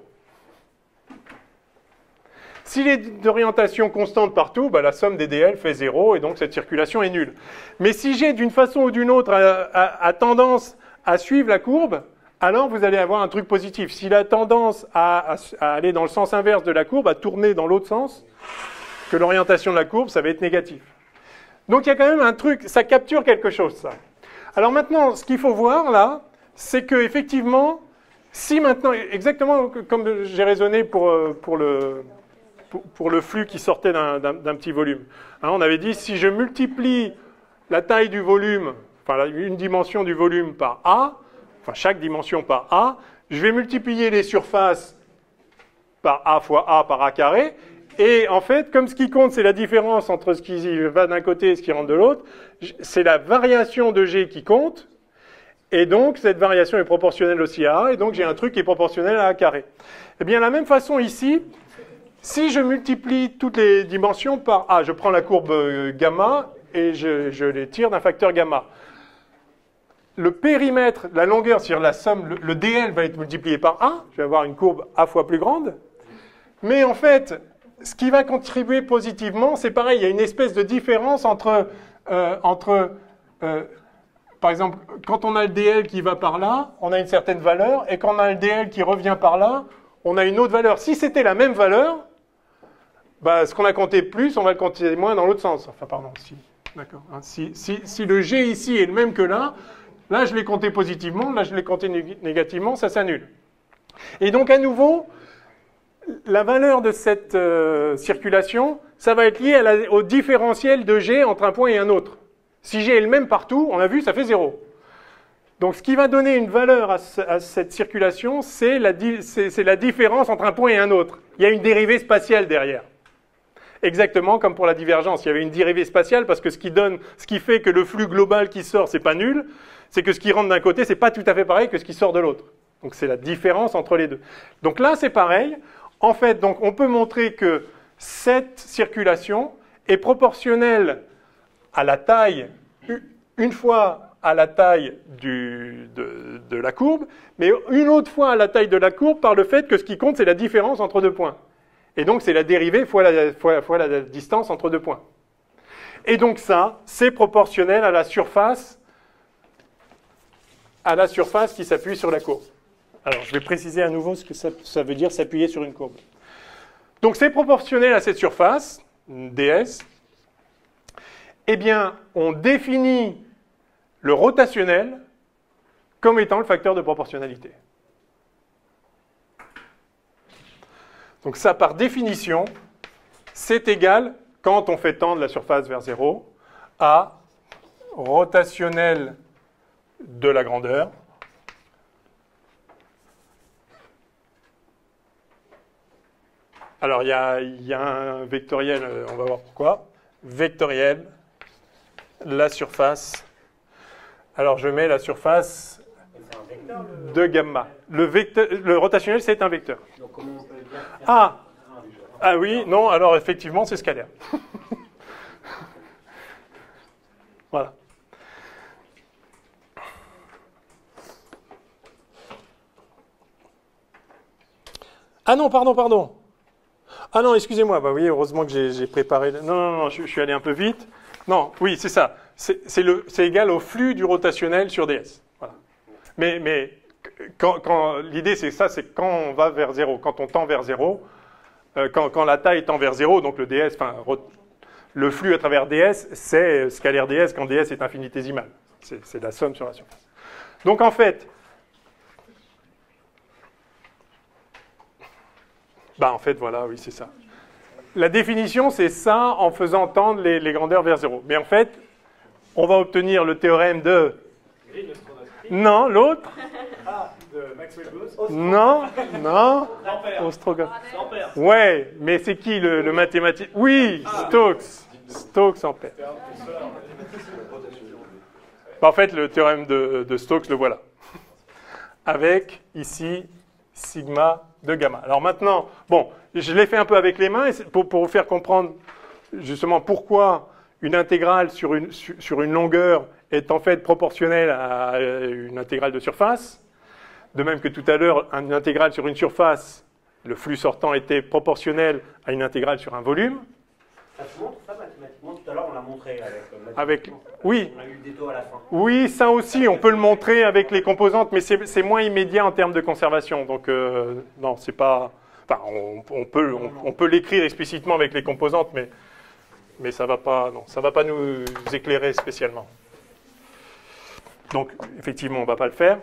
S'il est d'orientation constante partout, la somme des dl fait 0 et donc cette circulation est nulle. Mais si G, d'une façon ou d'une autre, a tendance à suivre la courbe, alors vous allez avoir un truc positif. S'il a tendance à aller dans le sens inverse de la courbe, à tourner dans l'autre sens que l'orientation de la courbe, ça va être négatif. Donc il y a quand même un truc, ça capture quelque chose, ça. Alors maintenant, ce qu'il faut voir là, c'est que effectivement, si maintenant, exactement comme j'ai raisonné pour le flux qui sortait d'un petit volume. On avait dit, si je multiplie la taille du volume enfin une dimension du volume par A, enfin chaque dimension par A, je vais multiplier les surfaces par A fois A par A carré, et en fait, comme ce qui compte, c'est la différence entre ce qui va d'un côté et ce qui rentre de l'autre, c'est la variation de G qui compte, et donc cette variation est proportionnelle aussi à A, et donc j'ai un truc qui est proportionnel à A carré. Eh bien, de la même façon ici, si je multiplie toutes les dimensions par A, je prends la courbe gamma et je les tire d'un facteur gamma. Le périmètre, la longueur, c'est-à-dire la somme, le DL va être multiplié par A, je vais avoir une courbe A fois plus grande, mais en fait, ce qui va contribuer positivement, c'est pareil, il y a une espèce de différence entre par exemple, quand on a le DL qui va par là, on a une certaine valeur, et quand on a le DL qui revient par là, on a une autre valeur. Si c'était la même valeur, bah, ce qu'on a compté plus, on va le compter moins dans l'autre sens. Enfin, pardon, si. D'accord. Hein, si le G ici est le même que là je l'ai compté positivement, là, je l'ai compté négativement, ça s'annule. Et donc, à nouveau, la valeur de cette circulation, ça va être lié au différentiel de G entre un point et un autre. Si G est le même partout, on a vu, ça fait 0. Donc, ce qui va donner une valeur à cette circulation, c'est la différence entre un point et un autre. Il y a une dérivée spatiale derrière. Exactement comme pour la divergence. Il y avait une dérivée spatiale parce que ce qui fait que le flux global qui sort, c'est pas nul, c'est que ce qui rentre d'un côté, c'est pas tout à fait pareil que ce qui sort de l'autre. Donc, c'est la différence entre les deux. Donc là, c'est pareil. En fait, donc, on peut montrer que cette circulation est proportionnelle à la taille, une fois à la taille de la courbe, mais une autre fois à la taille de la courbe par le fait que ce qui compte, c'est la différence entre deux points. Et donc, c'est la dérivée fois la distance entre deux points. Et donc ça, c'est proportionnel à la surface qui s'appuie sur la courbe. Alors, je vais préciser à nouveau ce que ça veut dire s'appuyer sur une courbe. Donc, c'est proportionnel à cette surface, ds. Eh bien, on définit le rotationnel comme étant le facteur de proportionnalité. Donc ça, par définition, c'est égal, quand on fait tendre la surface vers 0, à rotationnel de la grandeur alors, il y a un vectoriel, on va voir pourquoi. Vectoriel, la surface. Alors, je mets la surface de gamma. Le rotationnel, c'est un vecteur. Donc, comment on peut dire Ah oui, non, alors effectivement, c'est scalaire. Voilà. Ah non, pardon. Ah non, excusez-moi. Bah oui, heureusement que j'ai préparé. Non, je suis allé un peu vite. Non, oui, c'est ça. C'est égal au flux du rotationnel sur ds. Voilà. Mais quand l'idée, c'est ça, c'est quand on va vers 0, quand on tend vers 0, quand la taille tend vers 0, donc le ds, enfin, le flux à travers ds, c'est scalaire ds quand ds est infinitésimal. C'est la somme sur la surface. Donc en fait, voilà, oui, c'est ça. La définition, c'est ça en faisant tendre les grandeurs vers 0. Mais en fait, on va obtenir le théorème de... Non, l'autre. Ah, de Maxwell-Gauss. Non. Ostrogov. Ouais, mais c'est qui le mathématicien? Oui, Stokes. Stokes Ampère. En fait, le théorème de Stokes, le voilà. Avec, ici, sigma de gamma. Alors maintenant, bon, je l'ai fait un peu avec les mains pour vous faire comprendre justement pourquoi une intégrale sur une longueur est en fait proportionnelle à une intégrale de surface. De même que tout à l'heure, une intégrale sur une surface, le flux sortant était proportionnel à une intégrale sur un volume. Ça se montre ça mathématiquement? Tout à l'heure, on l'a montré avec oui. On a eu le détour à la fin. Oui, ça aussi, on peut le montrer avec les composantes, mais c'est moins immédiat en termes de conservation. Donc, non, c'est pas... Enfin, on peut l'écrire explicitement avec les composantes, mais ça va pas nous éclairer spécialement. Donc, effectivement, on ne va pas le faire.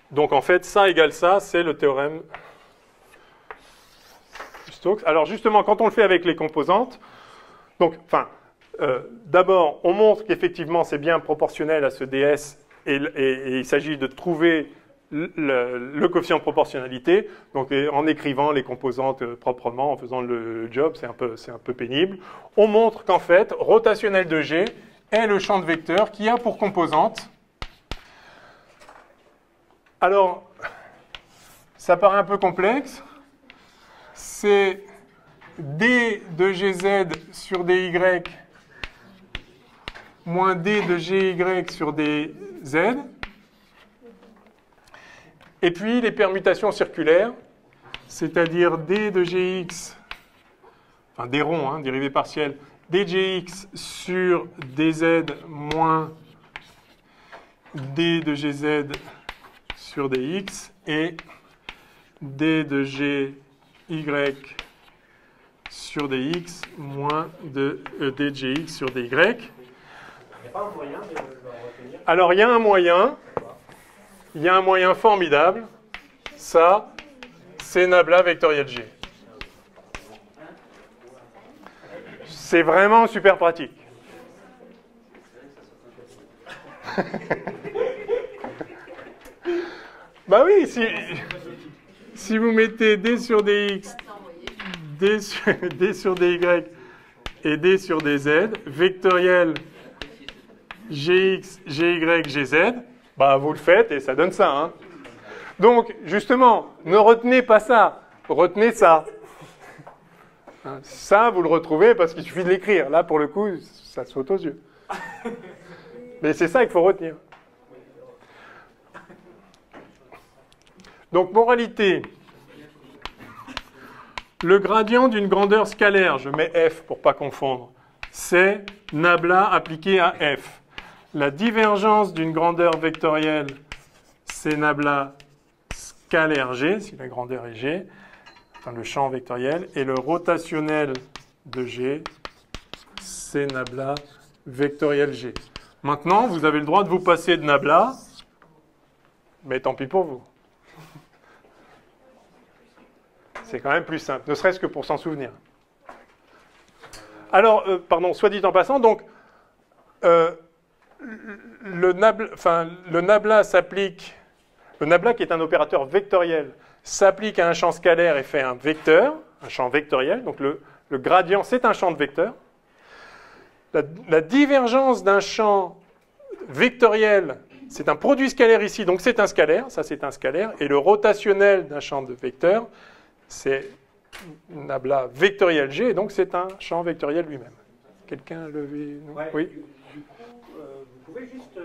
Donc, en fait, ça égale ça, c'est le théorème de Stokes. Alors, justement, quand on le fait avec les composantes, donc, enfin, D'abord, on montre qu'effectivement, c'est bien proportionnel à ce ds, et il s'agit de trouver le coefficient de proportionnalité, donc en écrivant les composantes proprement, en faisant le job, c'est un peu pénible. On montre qu'en fait, rotationnel de G est le champ de vecteurs qui a pour composante. Alors, ça paraît un peu complexe. C'est d de gz sur dy moins d de gy sur dz. Et puis les permutations circulaires, c'est-à-dire d de gx, enfin d rond, hein, dérivée partielle, dgx sur dz moins d de gz sur dx et d de gy sur dx moins de dgx sur dy. Il n'y a pas un moyen de le retenir? Alors il y a un moyen. Il y a un moyen formidable, ça, c'est nabla vectoriel G. C'est vraiment super pratique. Bah oui, si vous mettez d sur dx, d sur dy et d sur dz, vectoriel gx, gy, gz, bah, vous le faites et ça donne ça. Hein. Donc, justement, ne retenez pas ça. Retenez ça. Ça, vous le retrouvez parce qu'il suffit de l'écrire. Là, pour le coup, ça saute aux yeux. Mais c'est ça qu'il faut retenir. Donc, moralité. Le gradient d'une grandeur scalaire, je mets f pour ne pas confondre, c'est nabla appliqué à f. La divergence d'une grandeur vectorielle, c'est nabla scalaire G, si la grandeur est G, enfin le champ vectoriel, et le rotationnel de G, c'est nabla vectoriel G. Maintenant, vous avez le droit de vous passer de nabla, mais tant pis pour vous. C'est quand même plus simple, ne serait-ce que pour s'en souvenir. Alors, pardon, soit dit en passant, donc, le nabla s'applique, le nabla qui est un opérateur vectoriel, s'applique à un champ scalaire et fait un vecteur, un champ vectoriel. Donc le gradient, c'est un champ de vecteur. La divergence d'un champ vectoriel, c'est un produit scalaire ici, donc c'est un scalaire, ça c'est un scalaire. Et le rotationnel d'un champ de vecteur, c'est nabla vectoriel G, et donc c'est un champ vectoriel lui-même. Quelqu'un levé? Ouais, oui. Vous pouvez juste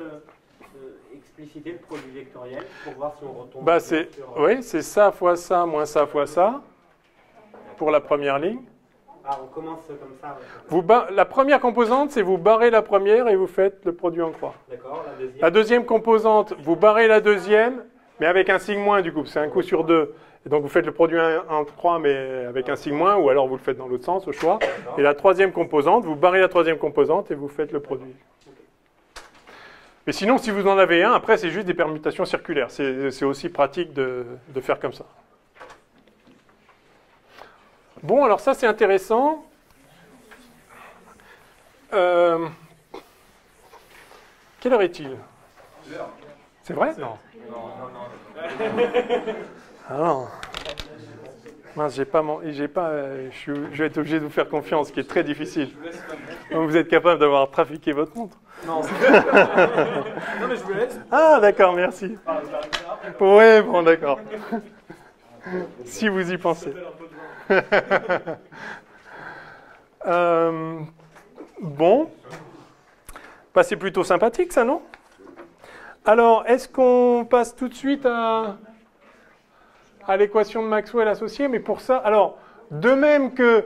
expliciter le produit vectoriel pour voir si on retombe sur... Oui, c'est ça fois ça moins ça fois ça pour la première ligne. Ah, on commence comme ça. La première composante, c'est vous barrez la première et vous faites le produit en croix. D'accord, la deuxième. La deuxième composante, vous barrez la deuxième, mais avec un signe moins du coup, c'est un coup sur deux. Et donc vous faites le produit en croix, mais avec un signe moins, ou alors vous le faites dans l'autre sens, au choix. Et la troisième composante, vous barrez la troisième composante et vous faites le produit. Mais sinon, si vous en avez un, après, c'est juste des permutations circulaires. C'est aussi pratique de faire comme ça. Bon, alors ça, c'est intéressant. Quelle heure est-il? C'est vrai? Non. Ah non. Mince, je vais être obligé de vous faire confiance, ce qui est très difficile. Donc vous êtes capable d'avoir trafiqué votre montre? Non, non, mais je vous laisse. Ah, d'accord, merci. Oui, bon, d'accord. Si vous y pensez. Bon. Bah, c'est plutôt sympathique, ça, non? Alors, est-ce qu'on passe tout de suite à l'équation de Maxwell associée? Mais pour ça, alors, de même que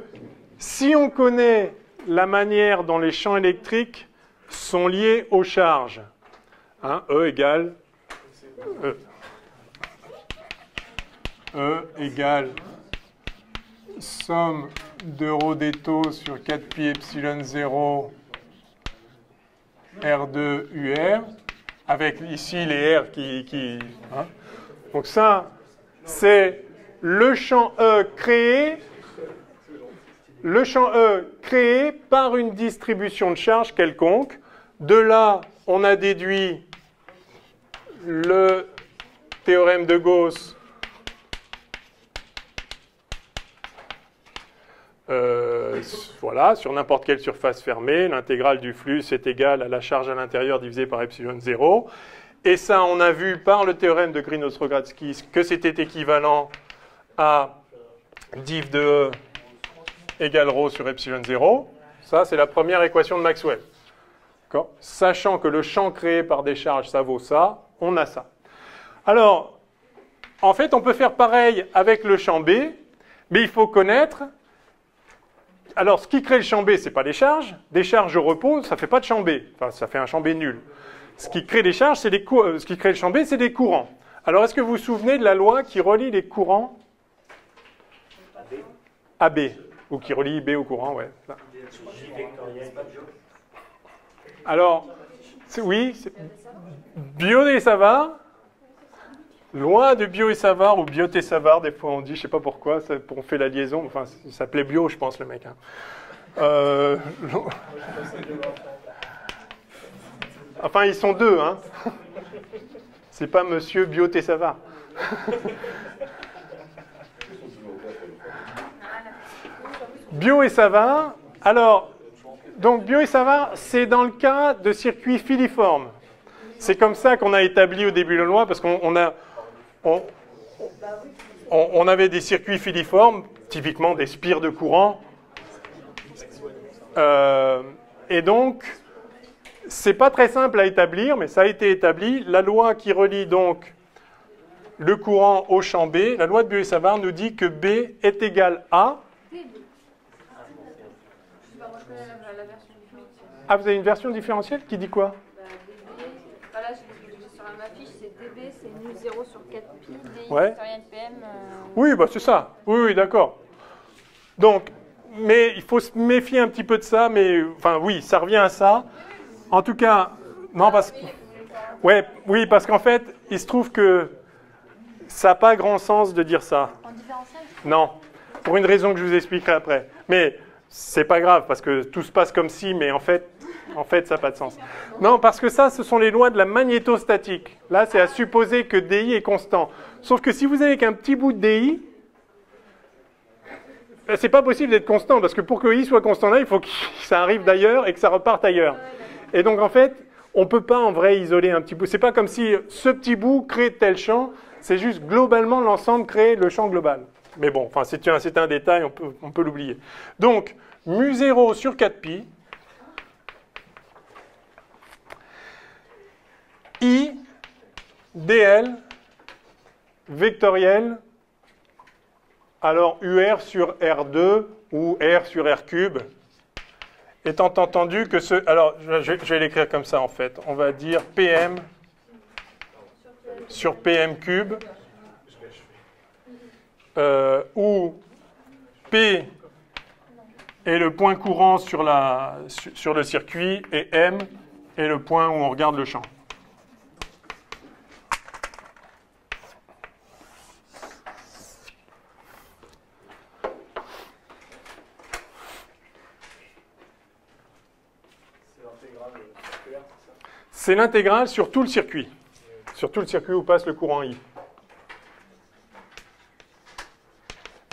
si on connaît la manière dont les champs électriques sont liés aux charges, hein, E égale E. E égale somme de ρ des taux sur 4pi epsilon 0 R2 UR, avec ici les R qui hein. Donc ça, c'est le champ E créé créés par une distribution de charge quelconque. De là, on a déduit le théorème de Gauss voilà, sur n'importe quelle surface fermée, l'intégrale du flux est égale à la charge à l'intérieur divisée par epsilon 0. Et ça, on a vu par le théorème de Green-Ostrogradski que c'était équivalent à div de E égale ρ sur epsilon 0. Ça, c'est la première équation de Maxwell. Sachant que le champ créé par des charges, ça vaut ça, on a ça. Alors, en fait, on peut faire pareil avec le champ B, mais il faut connaître... Alors, ce qui crée le champ B, ce n'est pas les charges. Des charges au repos, ça ne fait pas de champ B. Enfin, ça fait un champ B nul. Ce qui crée les charges, c'est ce qui crée le champ B, c'est des courants. Alors, est-ce que vous vous souvenez de la loi qui relie les courants à B, ou qui relie B au courant, ouais. Là. Alors, oui, Biot et Savart, loi de Biot et Savart, ou Biot et Savart, des fois on dit, je ne sais pas pourquoi, on fait la liaison, enfin, il s'appelait Biot, je pense, le mec. Hein. Enfin, ils sont deux, hein. C'est pas monsieur Biot et Savart. Biot et Savart, alors, donc Biot et Savart, c'est dans le cas de circuits filiformes. C'est comme ça qu'on a établi au début la loi, parce qu'on avait des circuits filiformes, typiquement des spires de courant. Et donc, c'est pas très simple à établir, mais ça a été établi. La loi qui relie donc le courant au champ B, la loi de Biot et Savart nous dit que B est égal à... Ah, vous avez une version différentielle qui dit quoi? Voilà, sur ma fiche, c'est dB, c'est nu 0 sur 4pi, dI ouais. factoriel PM. Oui, bah c'est ça. Oui, d'accord. Donc, mais il faut se méfier un petit peu de ça, mais enfin, oui, ça revient à ça. En tout cas, non, parce que... Ouais, oui, parce qu'en fait, il se trouve que ça n'a pas grand sens de dire ça. En différentiel? Non, pour une raison que je vous expliquerai après. Mais c'est pas grave, parce que tout se passe comme si, mais en fait, ça n'a pas de sens. Non, parce que ça, ce sont les lois de la magnétostatique. Là, c'est à supposer que DI est constant. Sauf que si vous avez qu'un petit bout de DI, c'est pas possible d'être constant, parce que pour que I soit constant là, il faut que ça arrive d'ailleurs et que ça reparte ailleurs. Et donc, en fait, on ne peut pas en vrai isoler un petit bout. C'est pas comme si ce petit bout crée tel champ, c'est juste globalement l'ensemble crée le champ global. Mais bon, enfin, c'est un détail, on peut l'oublier. Donc, mu0 sur 4pi, I dl vectoriel, alors UR sur R2 ou R sur R cube, étant entendu que ce... Alors, je vais l'écrire comme ça en fait. On va dire PM sur PM cube, où P est le point courant sur le circuit et M est le point où on regarde le champ. C'est l'intégrale sur tout le circuit où passe le courant I.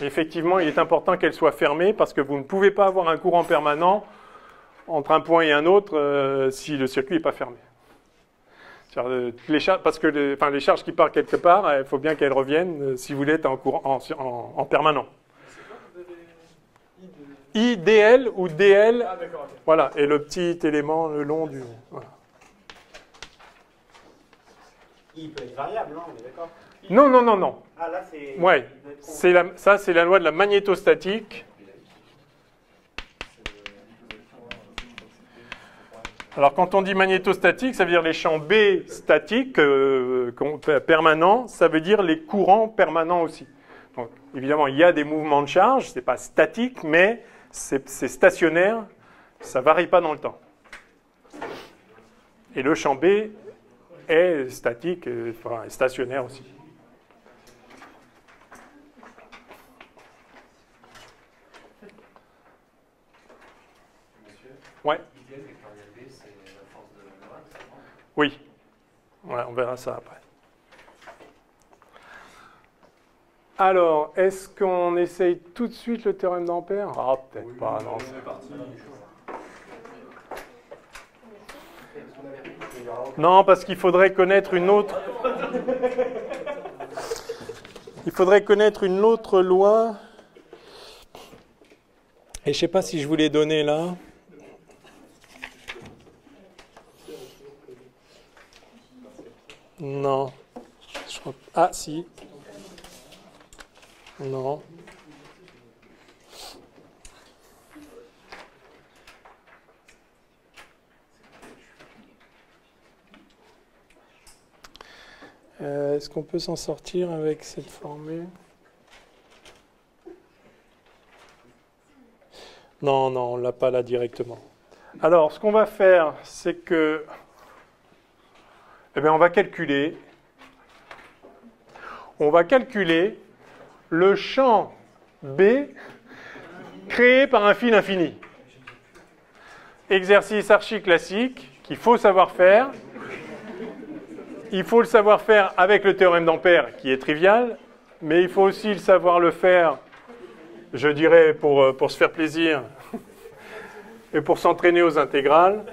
Et effectivement, il est important qu'elle soit fermée parce que vous ne pouvez pas avoir un courant permanent entre un point et un autre si le circuit n'est pas fermé. Parce que les charges qui partent quelque part, il faut bien qu'elles reviennent si vous voulez être en permanent. I, dl ou dl, Ah, d'accord, ok. voilà, et le petit élément le long du... Voilà. I peut être variable, non? On est d'accord? Non. Ah, là, c'est... Ouais, ça c'est la loi de la magnétostatique. Alors quand on dit magnétostatique, ça veut dire les champs B statiques, permanents, ça veut dire les courants permanents aussi. Donc évidemment, il y a des mouvements de charge, ce n'est pas statique, mais c'est stationnaire, ça ne varie pas dans le temps. Et le champ B est statique, enfin, stationnaire aussi. Ouais. L'idéal vectoriel B, c'est la force de Lorentz. Oui. Ouais, on verra ça après. Alors, est-ce qu'on essaye tout de suite le théorème d'Ampère? Ah, peut-être pas, non. Non, parce qu'il faudrait connaître une autre... Il faudrait connaître une autre loi. Et je ne sais pas si je vous l'ai donné là. Non. Ah, si. Non. Est-ce qu'on peut s'en sortir avec cette formule? Non, non, on ne l'a pas là directement. Alors, ce qu'on va faire, c'est que... Eh bien, on va calculer le champ B créé par un fil infini. Exercice archi-classique qu'il faut savoir faire. Il faut le savoir faire avec le théorème d'Ampère, qui est trivial, mais il faut aussi le savoir le faire, je dirais, pour se faire plaisir et pour s'entraîner aux intégrales.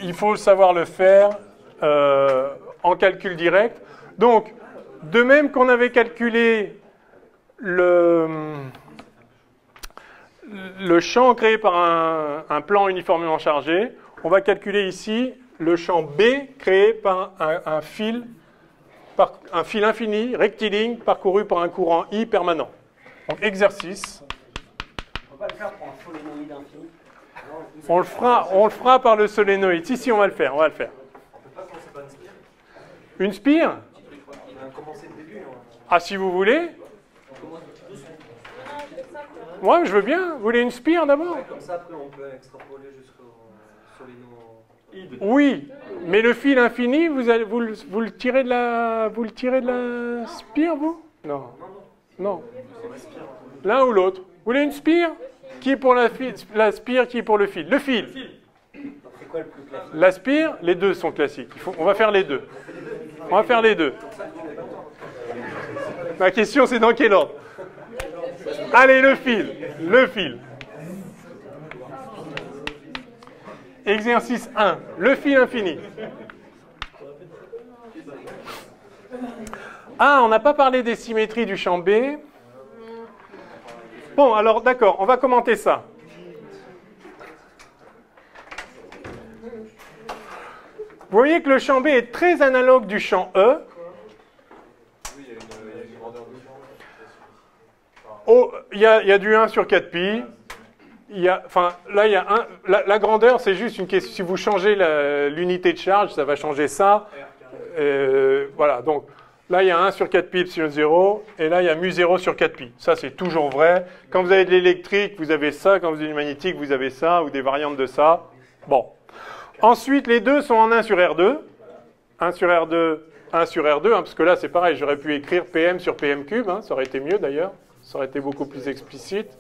Il faut savoir le faire en calcul direct. Donc, de même qu'on avait calculé le champ créé par un plan uniformément chargé, on va calculer ici le champ B créé par un fil infini, rectiligne, parcouru par un courant I permanent. Donc, exercice. On va pas le faire pour un solénoïde infini. On le fera par le solénoïde. Si, on va le faire. On peut pas commencer par une spire? Une spire? On a commencé le début. Ah, si vous voulez. Moi, je veux bien. Vous voulez une spire d'abord? Comme ça, après, on peut extrapoler jusqu'au solénoïde. Oui, mais le fil infini, vous le tirez de la spire, vous? Non. Non. L'un ou l'autre. Vous voulez une spire? Qui est pour la spire, qui est pour le fil? Le fil. C'est quoi le plus classique? La spire, les deux sont classiques. On va faire les deux. On va faire les deux. Ma question, c'est dans quel ordre? Allez, le fil. Le fil. Exercice 1. Le fil infini. Ah, on n'a pas parlé des symétries du champ B. Bon, alors d'accord, on va commenter ça. Vous voyez que le champ B est très analogue du champ E. Oh, il y a du 1 sur 4pi. La grandeur, c'est juste une question. Si vous changez l'unité de charge, ça va changer ça. Voilà, donc là, il y a 1 sur 4pi epsilon 0, et là, il y a mu 0 sur 4pi. Ça, c'est toujours vrai. Quand vous avez de l'électrique, vous avez ça. Quand vous avez du magnétique, vous avez ça, ou des variantes de ça. Bon. Ensuite, les deux sont en 1 sur R2. 1 sur R2, 1 sur R2, parce que là, c'est pareil. J'aurais pu écrire PM sur PM cube. Ça aurait été mieux, d'ailleurs. Ça aurait été beaucoup plus explicite.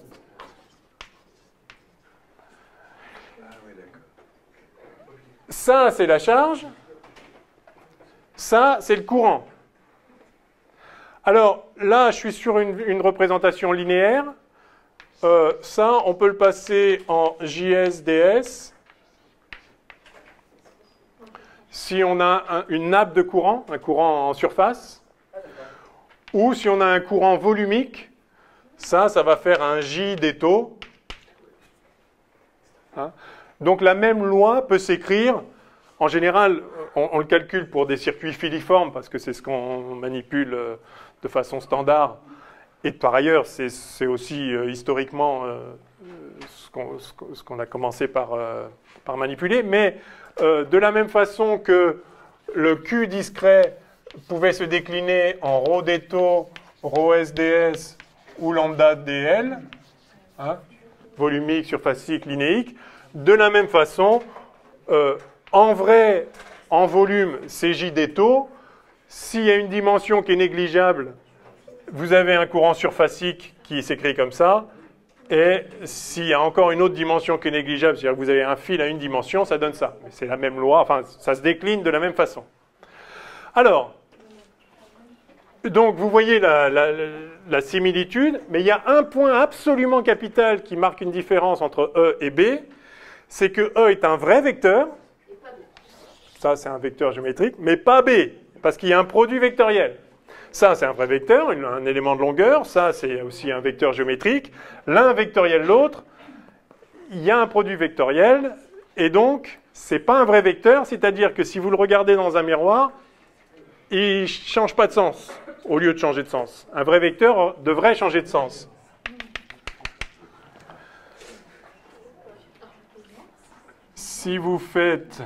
Ça, c'est la charge. Ça, c'est le courant. Alors, là, je suis sur une représentation linéaire. Ça, on peut le passer en JS, DS. Si on a une nappe de courant, un courant en surface. Ou si on a un courant volumique, ça va faire un J des taux. Donc la même loi peut s'écrire, en général, on le calcule pour des circuits filiformes, parce que c'est ce qu'on manipule de façon standard. Et par ailleurs, c'est aussi historiquement ce qu'on a commencé par manipuler. Mais de la même façon que le Q discret pouvait se décliner en ρ des taux, ρ SDS ou lambda dl, volumique, surfacique, linéique, de la même façon, en vrai, en volume, c'est J des taux. S'il y a une dimension qui est négligeable, vous avez un courant surfacique qui s'écrit comme ça, et s'il y a encore une autre dimension qui est négligeable, c'est-à-dire que vous avez un fil à une dimension, ça donne ça. Mais c'est la même loi, enfin, ça se décline de la même façon. Alors, donc vous voyez la similitude, mais il y a un point absolument capital qui marque une différence entre E et B, c'est que E est un vrai vecteur, ça c'est un vecteur géométrique, mais pas B, parce qu'il y a un produit vectoriel. Ça, c'est un vrai vecteur, un élément de longueur. Ça, c'est aussi un vecteur géométrique. L'un vectoriel l'autre. Il y a un produit vectoriel. Et donc, ce n'est pas un vrai vecteur. C'est-à-dire que si vous le regardez dans un miroir, il ne change pas de sens au lieu de changer de sens. Un vrai vecteur devrait changer de sens. Si vous faites...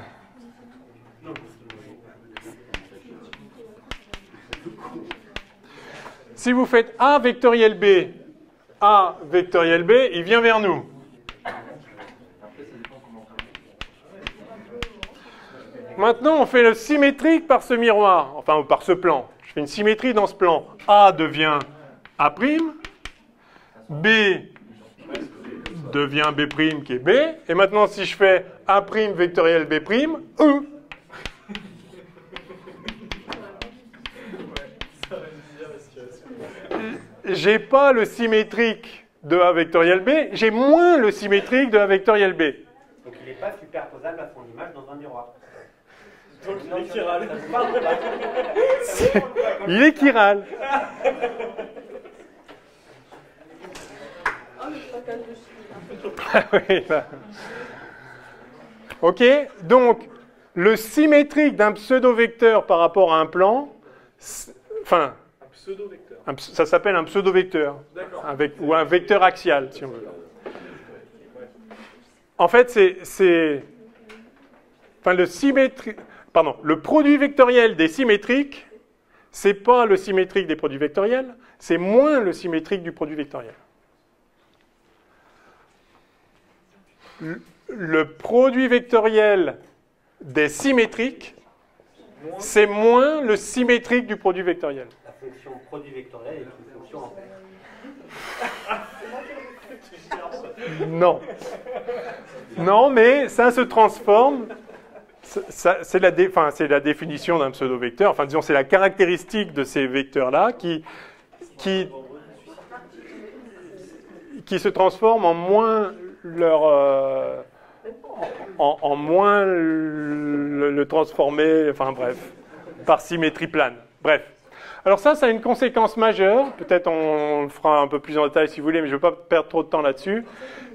Si vous faites A vectoriel B, A vectoriel B, il vient vers nous. Maintenant, on fait le symétrique par ce miroir, enfin par ce plan. Je fais une symétrie dans ce plan. A devient A', B devient B' qui est B. Et maintenant, si je fais A' vectoriel B', E. J'ai pas le symétrique de A vectoriel B, j'ai moins le symétrique de A vectoriel B. Donc il n'est pas superposable à son image dans un miroir. Donc il est chiral. Il est chiral. Oui, bah. Ok, donc le symétrique d'un pseudo-vecteur par rapport à un plan, enfin, Un pseudo-vecteur. ça s'appelle un pseudo-vecteur, ou un vecteur axial, si on veut. En fait, enfin, le produit vectoriel des symétriques, c'est pas le symétrique des produits vectoriels, c'est moins le symétrique du produit vectoriel. Le produit vectoriel des symétriques, c'est moins le symétrique du produit vectoriel. La fonction produit vectoriel est une fonction en fait. Non. Non, mais ça se transforme. C'est la définition d'un pseudo-vecteur. Enfin, disons, c'est la caractéristique de ces vecteurs-là qui se transforment en moins en moins le transformer, enfin bref, par symétrie plane. Bref. Alors ça a une conséquence majeure, peut-être on le fera un peu plus en détail si vous voulez, mais je ne veux pas perdre trop de temps là-dessus,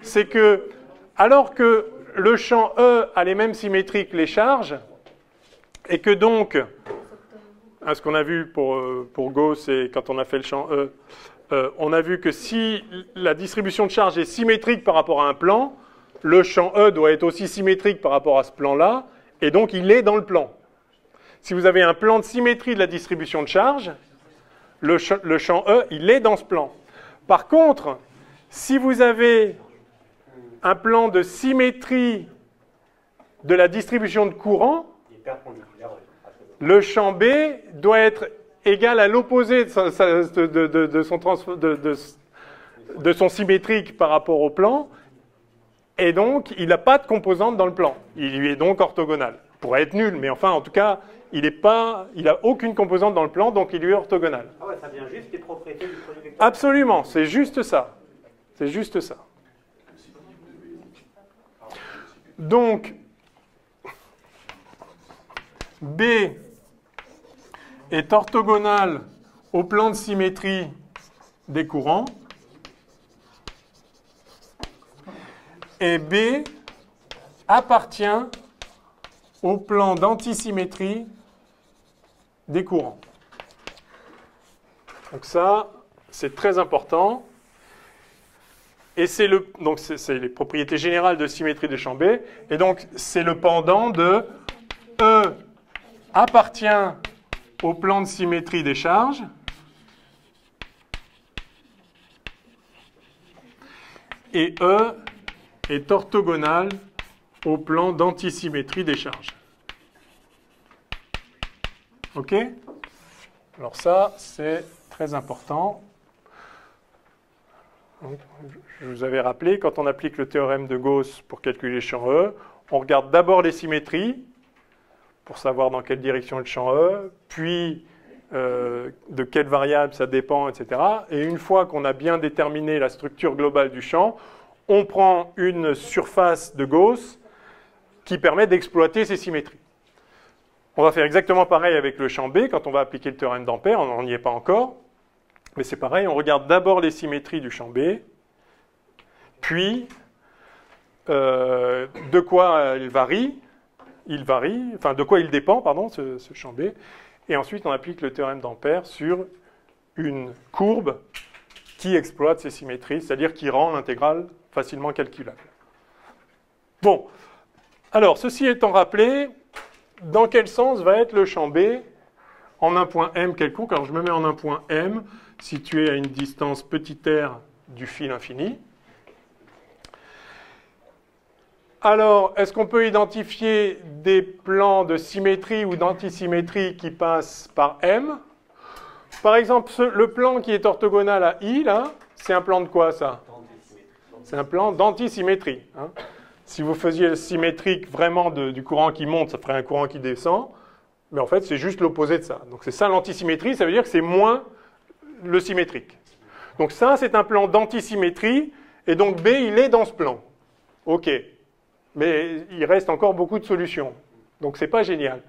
c'est que, alors que le champ E a les mêmes symétries que les charges, et que donc, ce qu'on a vu pour Gauss et quand on a fait le champ E, on a vu que si la distribution de charge est symétrique par rapport à un plan, le champ E doit être aussi symétrique par rapport à ce plan-là, et donc il est dans le plan. Si vous avez un plan de symétrie de la distribution de charge, le champ E, il est dans ce plan. Par contre, si vous avez un plan de symétrie de la distribution de courant, le champ B doit être égal à l'opposé de son symétrique par rapport au plan, et donc il n'a pas de composante dans le plan. Il lui est donc orthogonal. Il pourrait être nul, mais enfin, en tout cas, il n'a aucune composante dans le plan, donc il lui est orthogonal. Ah ouais, ça vient juste des propriétés du produit vectoriel. Absolument, c'est juste ça. C'est juste ça. Donc, B est orthogonal au plan de symétrie des courants, et B appartient au plan d'antisymétrie des courants. Donc ça, c'est très important. Et c'est les propriétés générales de symétrie des champs B. Et donc, c'est le pendant de E appartient au plan de symétrie des charges. Et E est orthogonal au plan d'antisymétrie des charges. OK ? Alors ça, c'est très important. Donc, je vous avais rappelé, quand on applique le théorème de Gauss pour calculer le champ E, on regarde d'abord les symétries, pour savoir dans quelle direction est le champ E, puis de quelle variable ça dépend, etc. Et une fois qu'on a bien déterminé la structure globale du champ, on prend une surface de Gauss qui permet d'exploiter ces symétries. On va faire exactement pareil avec le champ B quand on va appliquer le théorème d'Ampère, on n'y est pas encore, mais c'est pareil, on regarde d'abord les symétries du champ B, puis de quoi il varie, enfin de quoi il dépend, pardon, ce champ B, et ensuite on applique le théorème d'Ampère sur une courbe qui exploite ces symétries, c'est-à-dire qui rend l'intégrale facilement calculable. Bon, alors ceci étant rappelé, dans quel sens va être le champ B en un point M quelconque? Alors je me mets en un point M situé à une distance petit r du fil infini. Alors, est-ce qu'on peut identifier des plans de symétrie ou d'antisymétrie qui passent par M? Par exemple, le plan qui est orthogonal à I, là, c'est un plan de quoi, ça? C'est un plan d'antisymétrie. Hein. Si vous faisiez le symétrique vraiment du courant qui monte, ça ferait un courant qui descend. Mais en fait, c'est juste l'opposé de ça. Donc c'est ça l'antisymétrie, ça veut dire que c'est moins le symétrique. Donc ça, c'est un plan d'antisymétrie, et donc B, il est dans ce plan. OK. Mais il reste encore beaucoup de solutions. Donc c'est pas génial.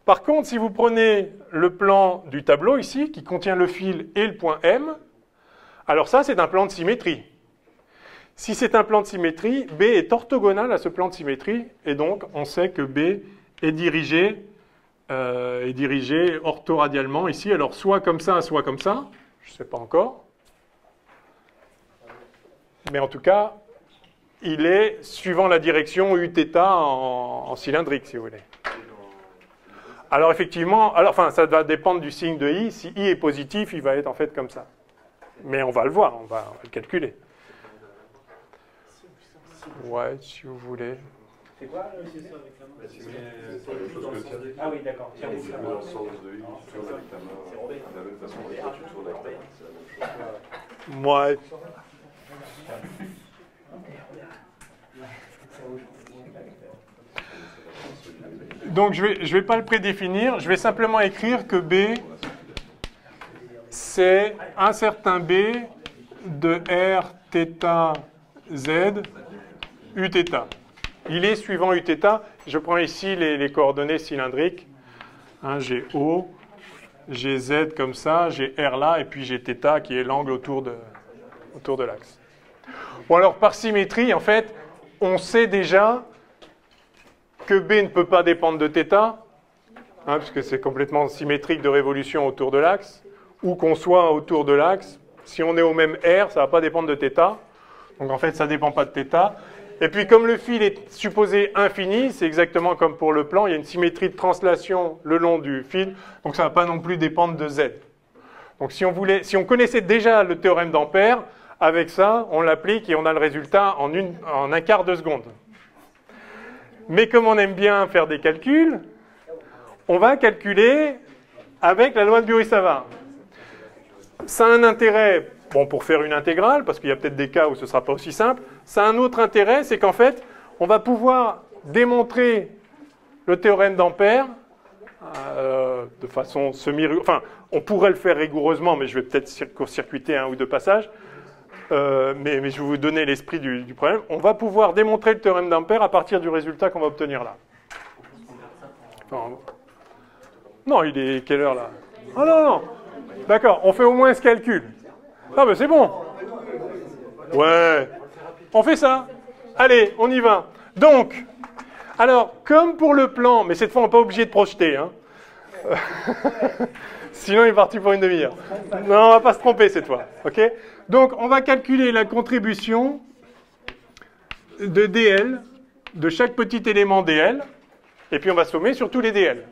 Par contre, si vous prenez le plan du tableau ici, qui contient le fil et le point M, alors ça, c'est un plan de symétrie. Si c'est un plan de symétrie, B est orthogonal à ce plan de symétrie, et donc on sait que B est dirigé orthoradialement ici, alors soit comme ça, je ne sais pas encore. Mais en tout cas, il est suivant la direction Uθ en cylindrique, si vous voulez. Alors effectivement, ça va dépendre du signe de I. Si I est positif, il va être en fait comme ça. Mais on va le voir, on va le calculer. Ouais, si vous voulez. C'est quoi c'est ça avec la main? Ah oui, d'accord. Dans le sens de I, tu tournes avec ta main de la même façon que tu tournes avec ta main, c'est la même chose. Ouais. Donc je vais pas le prédéfinir, je vais simplement écrire que B, c'est un certain B de R θ Z Uθ. Il est suivant Uθ. Je prends ici les coordonnées cylindriques. Hein, j'ai O, j'ai Z comme ça, j'ai R là, et puis j'ai θ qui est l'angle autour de l'axe. Bon alors, par symétrie, en fait, on sait déjà que B ne peut pas dépendre de θ, hein, puisque c'est complètement symétrique de révolution autour de l'axe, ou qu'on soit autour de l'axe. Si on est au même R, ça ne va pas dépendre de θ. Donc en fait, ça ne dépend pas de θ. Et puis comme le fil est supposé infini, c'est exactement comme pour le plan, il y a une symétrie de translation le long du fil, donc ça ne va pas non plus dépendre de Z. Donc si on connaissait déjà le théorème d'Ampère, avec ça, on l'applique et on a le résultat en un quart de seconde. Mais comme on aime bien faire des calculs, on va calculer avec la loi de Bury-Savart. Ça a un intérêt, bon, pour faire une intégrale, parce qu'il y a peut-être des cas où ce ne sera pas aussi simple. Ça a un autre intérêt, c'est qu'en fait, on va pouvoir démontrer le théorème d'Ampère de façon enfin, on pourrait le faire rigoureusement, mais je vais peut-être court-circuiter un ou deux passages. Mais je vais vous donner l'esprit du problème. On va pouvoir démontrer le théorème d'Ampère à partir du résultat qu'on va obtenir là. Non, il est quelle heure là? Oh non. D'accord, on fait au moins ce calcul. Ah ben c'est bon. Ouais. On fait ça. Allez, on y va. Donc, alors, comme pour le plan, mais cette fois on n'est pas obligé de projeter, hein. Sinon il est parti pour une demi-heure. Non, on ne va pas se tromper cette fois. Ok? Donc, on va calculer la contribution de dl, de chaque petit élément dl, et puis on va sommer sur tous les dl.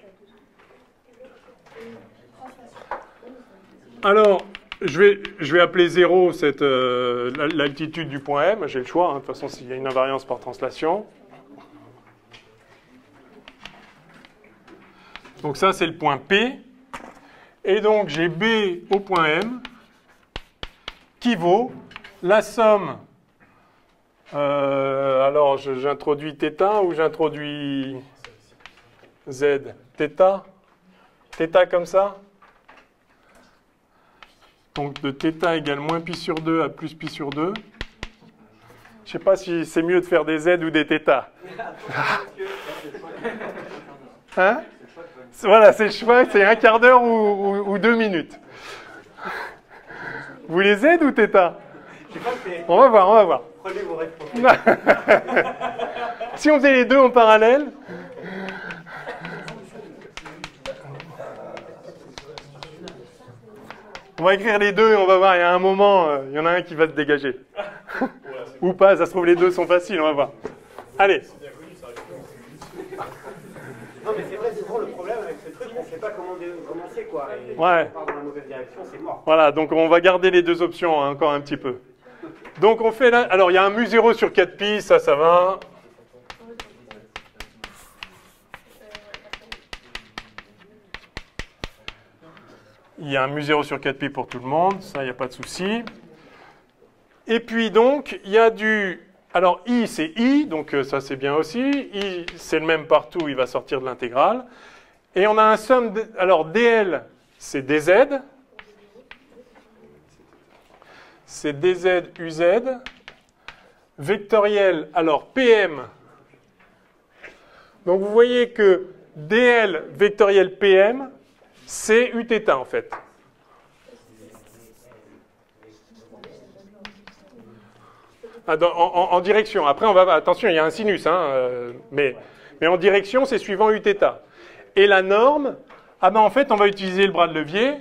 Alors, je vais appeler 0 l'altitude du point M, j'ai le choix, hein, de toute façon s'il y a une invariance par translation. Donc ça, c'est le point P. Et donc, j'ai B au point M qui vaut la somme. Alors, j'introduis θ ou j'introduis Z? Θ? Θ comme ça? Donc, de θ égale moins pi sur 2 à plus pi sur 2. Je ne sais pas si c'est mieux de faire des Z ou des θ. Hein? Voilà, c'est le choix, c'est un quart d'heure ou 2 minutes. Vous voulez Z ou θ? On va voir, on va voir. Prenez vos réponses. Si on faisait les deux en parallèle. On va écrire les deux et on va voir, il y a un moment, il y en a un qui va se dégager. Ou pas, ça se trouve les deux sont faciles, on va voir. Allez. Non, mais c'est vrai, souvent le problème avec ce truc, on ne sait pas comment commencer, quoi. Et Ouais. si on part dans la mauvaise direction, c'est mort. Voilà, donc on va garder les deux options hein, encore un petit peu. Donc on fait là, alors il y a un mu0 sur 4pi, ça va. Il y a un mu0 sur 4pi pour tout le monde, ça, il n'y a pas de souci. Et puis donc, il y a du... Alors, I, c'est I, donc ça, c'est bien aussi. I, c'est le même partout, il va sortir de l'intégrale. Et on a un somme... Alors, dl, c'est dz. C'est dz uz. Vectoriel, alors, pm. Donc, vous voyez que dl vectoriel pm, c'est uθ, en fait. En direction. Après, on va... Attention, il y a un sinus, hein, mais en direction, c'est suivant uθ. Et la norme, ah ben en fait, on va utiliser le bras de levier.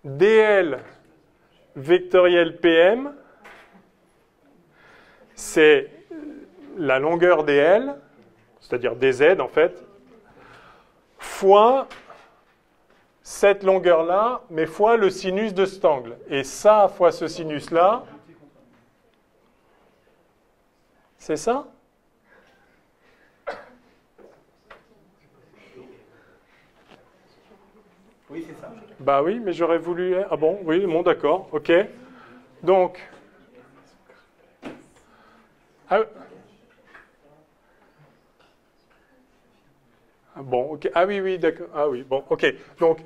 dl vectoriel pm, c'est la longueur dl, c'est-à-dire dz en fait, fois cette longueur-là, mais fois le sinus de cet angle. Et ça fois ce sinus-là, c'est ça? Oui, c'est ça. Bah oui, mais j'aurais voulu... Ah bon, oui, bon, d'accord, ok. Donc... Bon, ok. Ah oui, oui, d'accord. Ah oui, bon, ok. Donc,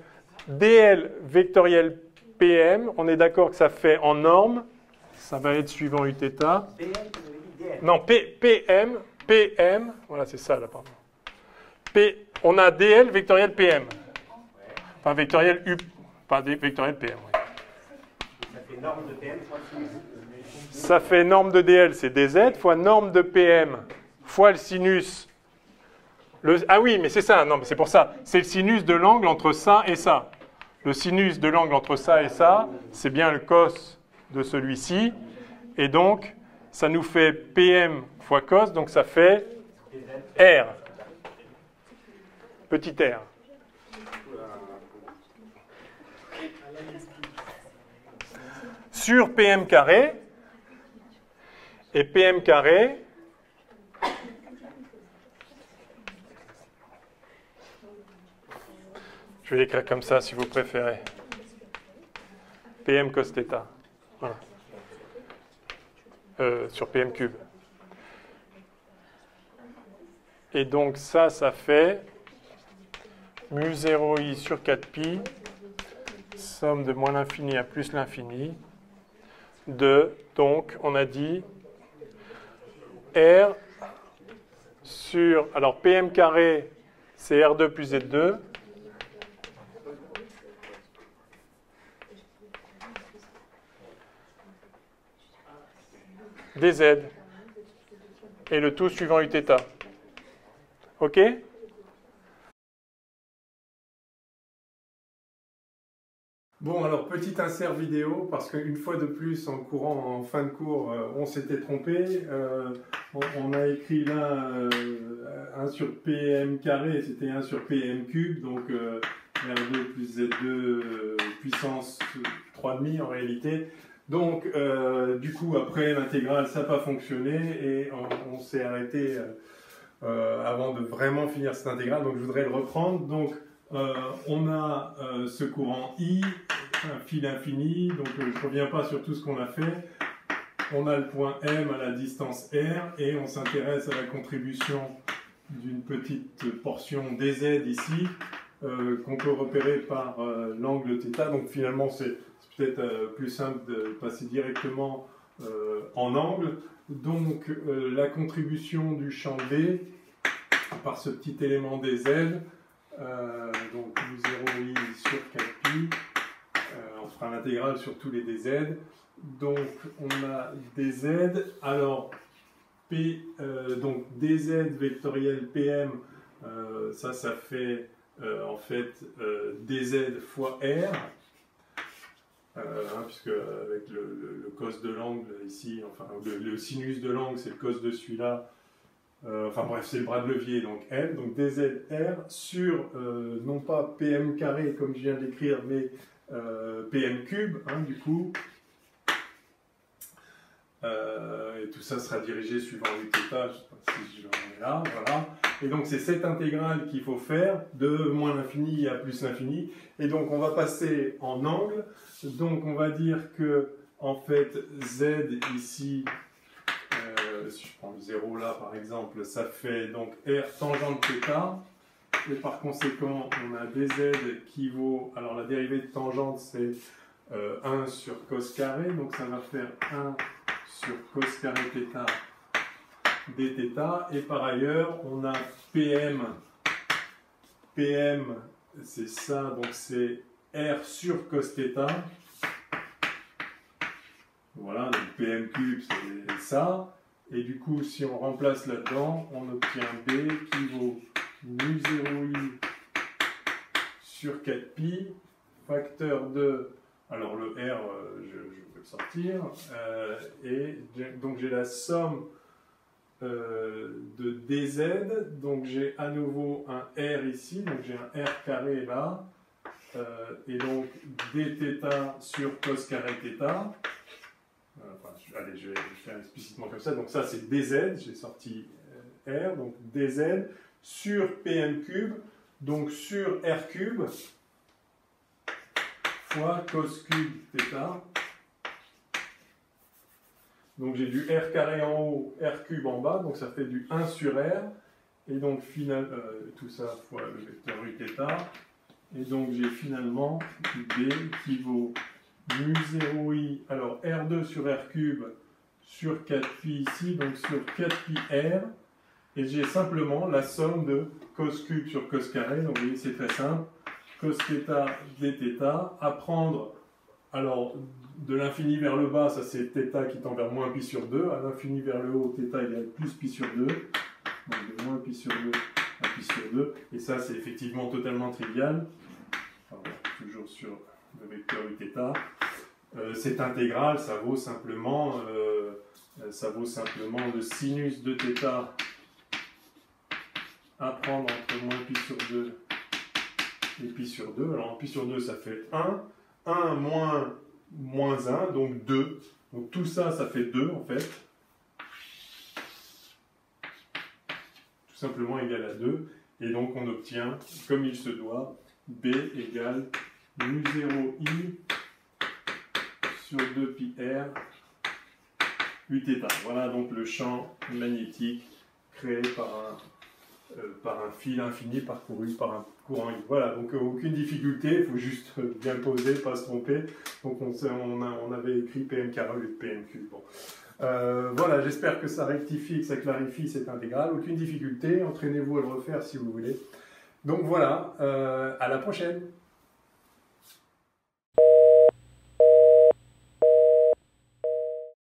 dl vectoriel pm, on est d'accord que ça fait en norme, ça va être suivant uθ. DL, vous avez dit DL. Non, pm, voilà, c'est ça là, pardon. On a dl vectoriel pm. Enfin, vectoriel u, pas vectoriel pm. Oui. Ça fait norme de PM fois sinus. Ça fait norme de dl, c'est dz, fois norme de pm, fois le sinus. Ah oui, mais c'est ça, non, mais c'est pour ça. C'est le sinus de l'angle entre ça et ça. Le sinus de l'angle entre ça et ça, c'est bien le cos de celui-ci. Et donc, ça nous fait PM fois cos, donc ça fait R. Petit r. Sur PM carré. Et PM carré, je vais l'écrire comme ça si vous préférez. PM cos θ. Voilà. Sur PM cube. Et donc ça fait mu 0i sur 4pi, somme de moins l'infini à plus l'infini, de, donc on a dit, R sur, alors PM carré, c'est R2 plus Z2, dz, et le tout suivant uθ. OK? Bon, alors, petit insert vidéo, parce qu'une fois de plus, en courant en fin de cours, on s'était trompé. On a écrit là 1 sur PM carré, c'était 1 sur PM cube, donc R2 plus Z2 puissance 3,5 en réalité. Donc, du coup, après l'intégrale, ça n'a pas fonctionné et on s'est arrêté avant de vraiment finir cette intégrale, donc je voudrais le reprendre. Donc on a ce courant I, un fil infini, donc je ne reviens pas sur tout ce qu'on a fait. On a le point M à la distance R et on s'intéresse à la contribution d'une petite portion dz ici qu'on peut repérer par l'angle θ. Donc finalement c'est peut-être plus simple de passer directement en angle. Donc la contribution du champ D par ce petit élément dz, donc u0i sur 4pi, on fera l'intégrale sur tous les dz. Donc on a dz, alors donc dz vectoriel pm, ça fait en fait dz fois r, puisque avec le cos de l'angle ici, enfin le sinus de l'angle c'est le cos de celui-là, enfin bref c'est le bras de levier, donc L, donc dz r sur non pas pm carré comme je viens d'écrire, mais pm cube, du coup. Et tout ça sera dirigé suivant uθ, je ne sais pas si je l'en ai là, voilà. Et donc c'est cette intégrale qu'il faut faire de moins l'infini à plus l'infini. Et donc on va passer en angle. Donc on va dire que en fait z ici, si je prends le 0 là par exemple, ça fait donc r tangente θ. Et par conséquent on a dz qui vaut, alors la dérivée de tangente c'est 1 sur cos carré, donc ça va faire 1 sur cos carré θ dθ, et par ailleurs on a PM c'est ça, donc c'est R sur cos θ, voilà, donc PM cube c'est ça, et du coup si on remplace là-dedans on obtient B qui vaut mu0i sur 4pi facteur de, alors le R je peux le sortir, et donc j'ai la somme de dz, donc j'ai à nouveau un R ici, donc j'ai un R carré là, et donc dθ sur cos carré θ, allez je vais faire explicitement comme ça, donc ça c'est dz, j'ai sorti R, donc dz sur pm cube, donc sur R cube, fois cos cube θ. Donc j'ai du R carré en haut, R cube en bas, donc ça fait du 1 sur R, et donc tout ça fois le vecteur uθ, et donc j'ai finalement B qui vaut mu0i, alors R2 sur R cube sur 4pi ici, donc sur 4pi R, et j'ai simplement la somme de cos cube sur cos carré, donc vous voyez c'est très simple, cos θ dθ, à prendre, alors de l'infini vers le bas, ça c'est θ qui tend vers moins pi sur 2, à l'infini vers le haut, θ égale plus pi sur 2, donc de moins pi sur 2 à pi sur 2, et ça c'est effectivement totalement trivial, enfin, toujours sur le vecteur uθ. Cette intégrale, ça vaut simplement le sinus de θ à prendre entre moins pi sur 2 et pi sur 2, alors en pi sur 2 ça fait 1 moins 1, donc 2. Donc tout ça, ça fait 2 en fait. Tout simplement égal à 2. Et donc on obtient, comme il se doit, B égale mu0i sur 2πr uθ. Voilà donc le champ magnétique créé par un fil infini parcouru par un courant I. Voilà, donc aucune difficulté, il faut juste bien poser, pas se tromper. Donc on avait écrit PM carré au lieu de PM cube. Bon. Voilà, j'espère que ça rectifie, que ça clarifie cette intégrale. Aucune difficulté, entraînez-vous à le refaire si vous voulez. Donc voilà, à la prochaine.